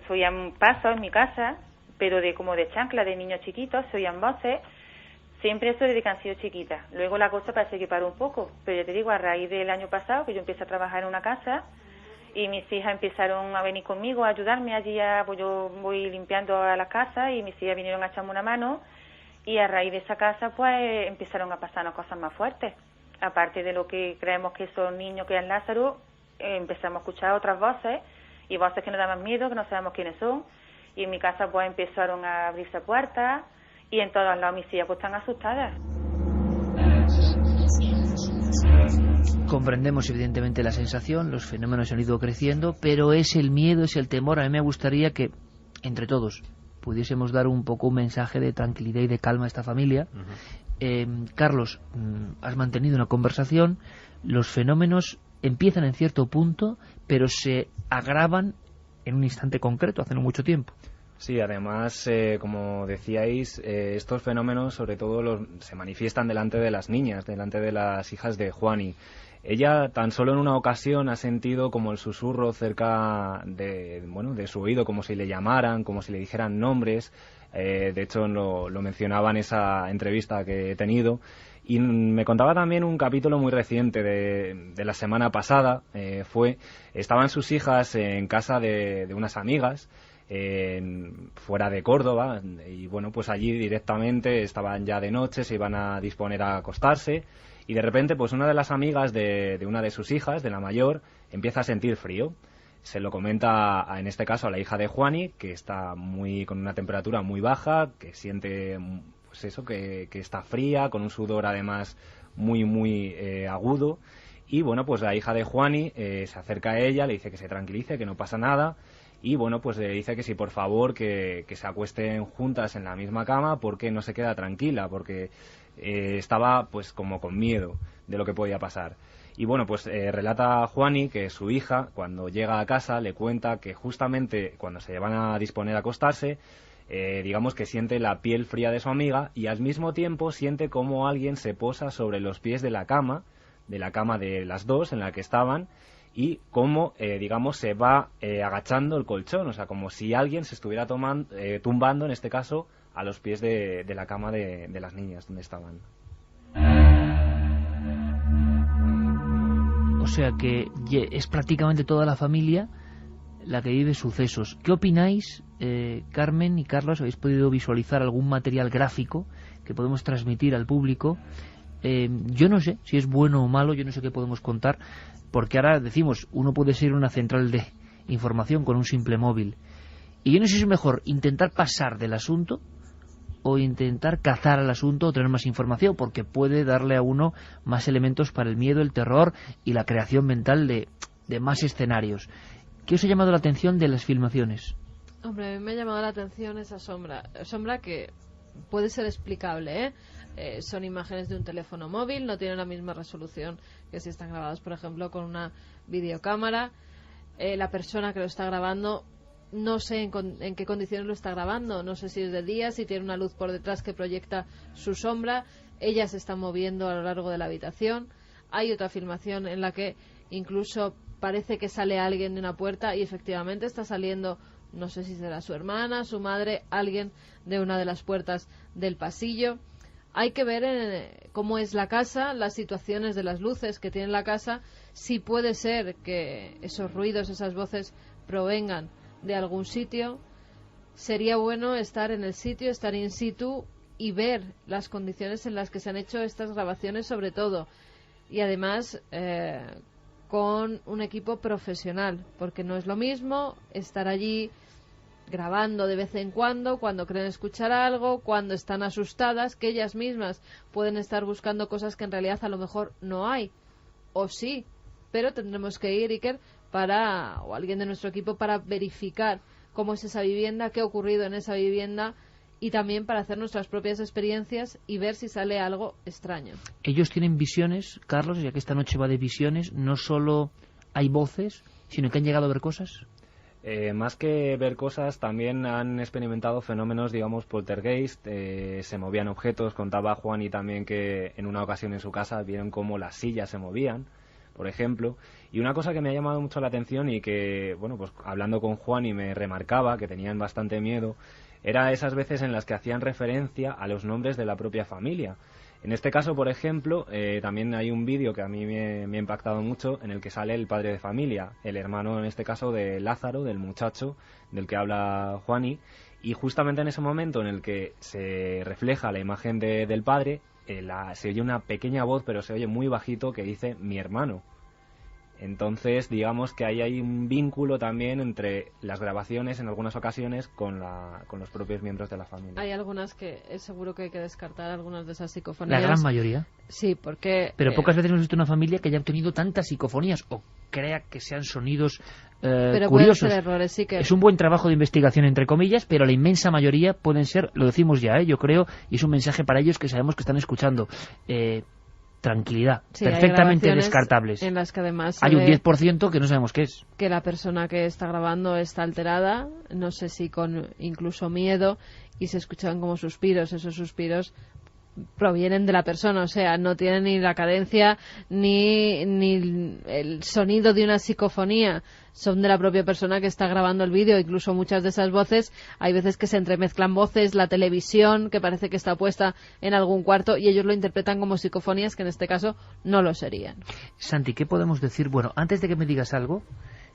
Se oían pasos en mi casa, pero como de chancla, de niños chiquitos, se oían voces. Siempre eso desde que han sido chiquitas. Luego la cosa parece que paró un poco, pero ya te digo, a raíz del año pasado, que yo empecé a trabajar en una casa, y mis hijas empezaron a venir conmigo a ayudarme allí, pues yo voy limpiando a la casa, y mis hijas vinieron a echarme una mano, y a raíz de esa casa, pues empezaron a pasarnos cosas más fuertes. Aparte de lo que creemos que son niños que es Lázaro, empezamos a escuchar otras voces, y voces que nos daban miedo, que no sabemos quiénes son, y en mi casa pues empezaron a abrirse puertas, y en todos lados mis hijas pues están asustadas. Comprendemos evidentemente la sensación, los fenómenos han ido creciendo, pero es el miedo, es el temor. A mí me gustaría que, entre todos, pudiésemos dar un poco un mensaje de tranquilidad y de calma a esta familia. Carlos, has mantenido una conversación, los fenómenos empiezan en cierto punto, pero se agravan en un instante concreto, hace no mucho tiempo. Sí, además, como decíais, estos fenómenos sobre todo se manifiestan delante de las niñas, delante de las hijas de Juani. Ella tan solo en una ocasión ha sentido como el susurro cerca de su oído, como si le llamaran, como si le dijeran nombres. De hecho, lo mencionaba en esa entrevista que he tenido. Y me contaba también un capítulo muy reciente de la semana pasada. Estaban sus hijas en casa de unas amigas. fuera de Córdoba, y bueno, pues allí directamente estaban ya de noche, se iban a disponer a acostarse, y de repente pues una de las amigas de una de sus hijas, de la mayor, empieza a sentir frío. Se lo comenta en este caso a la hija de Juani, que está con una temperatura muy baja, que siente pues eso, que está fría, con un sudor además muy agudo. Y bueno, pues la hija de Juani se acerca a ella, le dice que se tranquilice, que no pasa nada, y bueno, pues le dice que si por favor que se acuesten juntas en la misma cama, porque no se queda tranquila, porque estaba pues como con miedo de lo que podía pasar. Y bueno, pues relata Juani que su hija, cuando llega a casa, le cuenta que justamente cuando se van a disponer a acostarse, digamos que siente la piel fría de su amiga, y al mismo tiempo siente como alguien se posa sobre los pies de la cama de las dos en la que estaban, y cómo, digamos, se va agachando el colchón, o sea, como si alguien se estuviera tumbando, en este caso, a los pies de la cama de las niñas donde estaban. O sea que es prácticamente toda la familia la que vive sucesos. ¿Qué opináis, Carmen y Carlos? ¿Habéis podido visualizar algún material gráfico que podemos transmitir al público? Yo no sé si es bueno o malo, yo no sé qué podemos contar, porque ahora decimos, uno puede ser una central de información con un simple móvil, y yo no sé si es mejor intentar pasar del asunto o intentar cazar al asunto o tener más información, porque puede darle a uno más elementos para el miedo, el terror y la creación mental de más escenarios. ¿Qué os ha llamado la atención de las filmaciones? Hombre, a mí me ha llamado la atención esa sombra que puede ser explicable, son imágenes de un teléfono móvil, no tienen la misma resolución que si están grabadas, por ejemplo, con una videocámara. La persona que lo está grabando, no sé en qué condiciones lo está grabando, no sé si es de día, si tiene una luz por detrás que proyecta su sombra. Ella se está moviendo a lo largo de la habitación. Hay otra filmación en la que incluso parece que sale alguien de una puerta, y efectivamente está saliendo, no sé si será su hermana, su madre, alguien de una de las puertas del pasillo. Hay que ver cómo es la casa, las situaciones de las luces que tiene la casa, si puede ser que esos ruidos, esas voces provengan de algún sitio. Sería bueno estar en el sitio, estar in situ y ver las condiciones en las que se han hecho estas grabaciones, sobre todo, y además con un equipo profesional, porque no es lo mismo estar allí grabando de vez en cuando creen escuchar algo, cuando están asustadas, que ellas mismas pueden estar buscando cosas que en realidad a lo mejor no hay, o sí, pero tendremos que ir, Iker, o alguien de nuestro equipo, para verificar cómo es esa vivienda, qué ha ocurrido en esa vivienda, y también para hacer nuestras propias experiencias y ver si sale algo extraño. Ellos tienen visiones, Carlos, ya que esta noche va de visiones, no solo hay voces, sino que han llegado a ver cosas. Más que ver cosas, también han experimentado fenómenos, digamos, poltergeist. Se movían objetos. Contaba Juani también que en una ocasión en su casa vieron cómo las sillas se movían, por ejemplo. Y una cosa que me ha llamado mucho la atención y que, bueno, pues hablando con Juani me remarcaba que tenían bastante miedo, era esas veces en las que hacían referencia a los nombres de la propia familia. En este caso, por ejemplo, también hay un vídeo que a mí me ha impactado mucho, en el que sale el padre de familia, el hermano, en este caso, de Lázaro, del muchacho del que habla Juani, y justamente en ese momento en el que se refleja la imagen del padre, se oye una pequeña voz, pero se oye muy bajito, que dice "mi hermano". Entonces, digamos que ahí hay un vínculo también entre las grabaciones, en algunas ocasiones, con los propios miembros de la familia. Hay algunas que es seguro que hay que descartar, algunas de esas psicofonías. ¿La gran mayoría? Sí, porque... Pero pocas veces hemos visto una familia que haya obtenido tantas psicofonías, o crea que sean sonidos pero curiosos. Pueden ser errores, sí que... Es un buen trabajo de investigación, entre comillas, pero la inmensa mayoría pueden ser, lo decimos ya, yo creo, y es un mensaje para ellos que sabemos que están escuchando. Tranquilidad, sí, perfectamente descartables. En las que además hay un 10% que no sabemos qué es. Que la persona que está grabando está alterada, no sé si con incluso miedo, y se escuchan como suspiros. Esos suspiros provienen de la persona, o sea, no tienen ni la cadencia ni el sonido de una psicofonía, son de la propia persona que está grabando el vídeo. Incluso muchas de esas voces, hay veces que se entremezclan voces, la televisión que parece que está puesta en algún cuarto, y ellos lo interpretan como psicofonías, que en este caso no lo serían. Santi, ¿qué podemos decir? Bueno, antes de que me digas algo,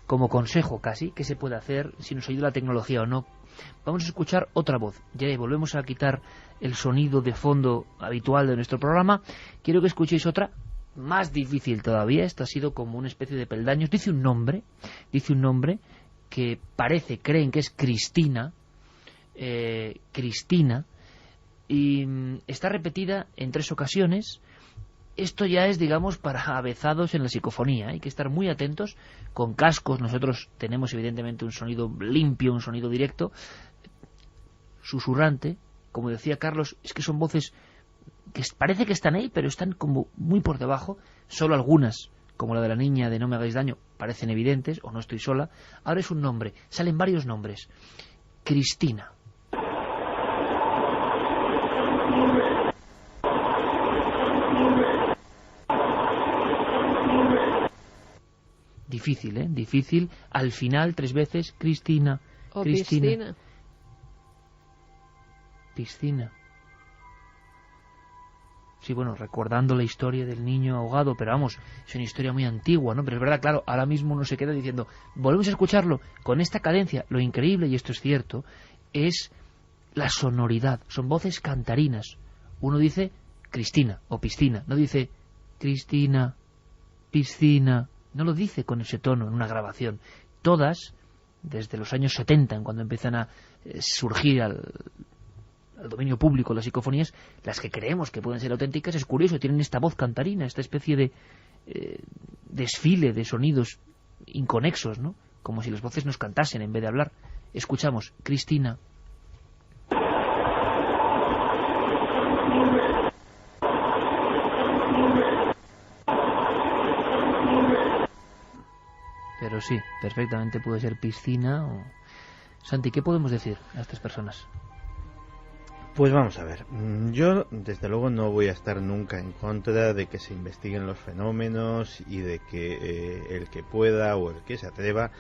como consejo casi, qué se puede hacer, si nos ayuda la tecnología o no. Vamos a escuchar otra voz. Ya volvemos a quitar el sonido de fondo habitual de nuestro programa. Quiero que escuchéis otra, más difícil todavía. Esta ha sido como una especie de peldaños. Dice un nombre que creen que es Cristina, y está repetida en 3 ocasiones. Esto ya es, digamos, para avezados en la psicofonía. Hay que estar muy atentos con cascos. Nosotros tenemos evidentemente un sonido limpio, un sonido directo, susurrante. Como decía Carlos, es que son voces que parece que están ahí, pero están como muy por debajo. Solo algunas, como la de la niña de No me hagáis daño, parecen evidentes, o No estoy sola. Ahora es un nombre, salen varios nombres. Cristina. Difícil, ¿eh? Difícil. Al final, 3 veces, Cristina. O Cristina. Piscina. Sí, bueno, recordando la historia del niño ahogado, pero vamos, es una historia muy antigua, ¿no? Pero es verdad, claro, ahora mismo uno se queda diciendo, volvemos a escucharlo con esta cadencia. Lo increíble, y esto es cierto, es la sonoridad. Son voces cantarinas. Uno dice Cristina o piscina, no dice Cristina, piscina. No lo dice con ese tono en una grabación. Todas, desde los años 70, en cuando empiezan a surgir al dominio público las psicofonías, las que creemos que pueden ser auténticas, es curioso, tienen esta voz cantarina, esta especie de desfile de sonidos inconexos, ¿no? Como si las voces nos cantasen en vez de hablar. Escuchamos, Cristina. Pero sí, perfectamente puede ser piscina o... Santi, ¿qué podemos decir a estas personas? Pues vamos a ver. Yo, desde luego, no voy a estar nunca en contra de que se investiguen los fenómenos y de que el que pueda o el que se atreva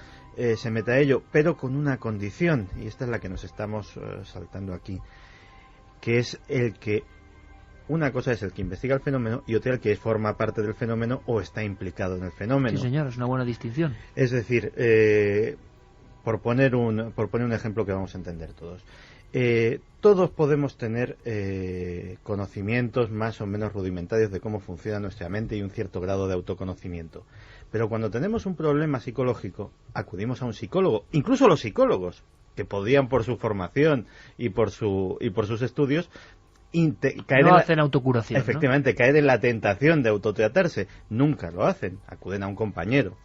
se meta a ello, pero con una condición, y esta es la que nos estamos saltando aquí, que es el que... Una cosa es el que investiga el fenómeno y otra el que forma parte del fenómeno o está implicado en el fenómeno. Sí, señor, es una buena distinción. Es decir, por poner un ejemplo que vamos a entender todos. Todos podemos tener conocimientos más o menos rudimentarios de cómo funciona nuestra mente y un cierto grado de autoconocimiento. Pero cuando tenemos un problema psicológico, acudimos a un psicólogo, incluso los psicólogos, que podrían por su formación y por sus estudios, hacen autocuración. Efectivamente, ¿no? Caer en la tentación de autotratarse. Nunca lo hacen, acuden a un compañero.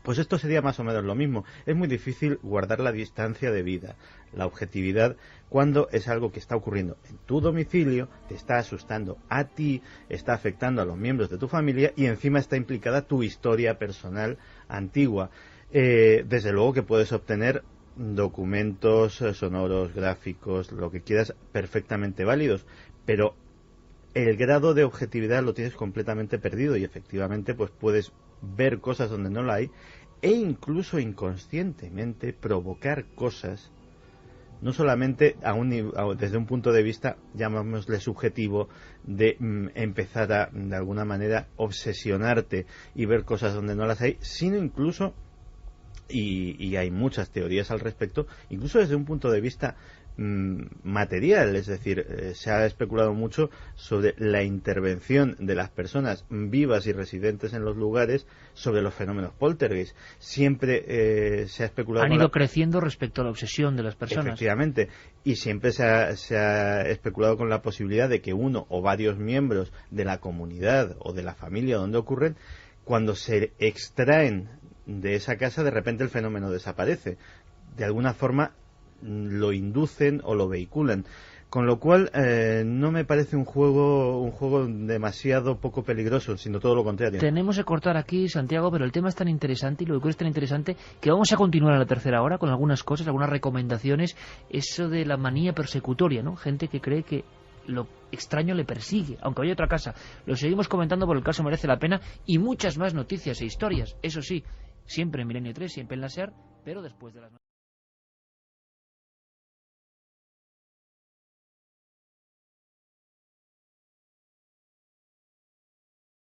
Pues esto sería más o menos lo mismo. Es muy difícil guardar la distancia de vida, la objetividad, cuando es algo que está ocurriendo en tu domicilio, te está asustando a ti, está afectando a los miembros de tu familia y encima está implicada tu historia personal antigua. Desde luego que puedes obtener documentos sonoros, gráficos, lo que quieras, perfectamente válidos, pero el grado de objetividad lo tienes completamente perdido y efectivamente pues puedes ver cosas donde no la hay e incluso inconscientemente provocar cosas, no solamente desde un punto de vista, llamémosle subjetivo, de empezar a, de alguna manera, obsesionarte y ver cosas donde no las hay, sino incluso, y hay muchas teorías al respecto, incluso desde un punto de vista material, es decir, se ha especulado mucho sobre la intervención de las personas vivas y residentes en los lugares sobre los fenómenos poltergeist. Siempre se ha especulado... Han ido creciendo respecto a la obsesión de las personas. Efectivamente, y siempre se ha especulado con la posibilidad de que uno o varios miembros de la comunidad o de la familia donde ocurren, cuando se extraen de esa casa, de repente el fenómeno desaparece. De alguna forma lo inducen o lo vehiculan. Con lo cual no me parece un juego demasiado poco peligroso, sino todo lo contrario. Tenemos que cortar aquí, Santiago, pero el tema es tan interesante y lo que ocurre es tan interesante que vamos a continuar a la tercera hora con algunas cosas, algunas recomendaciones. Eso de la manía persecutoria, ¿no? Gente que cree que lo extraño le persigue, aunque vaya a otra casa. Lo seguimos comentando por el caso merece la pena y muchas más noticias e historias. Eso sí, siempre en Milenio 3, siempre en la SER, pero después de las...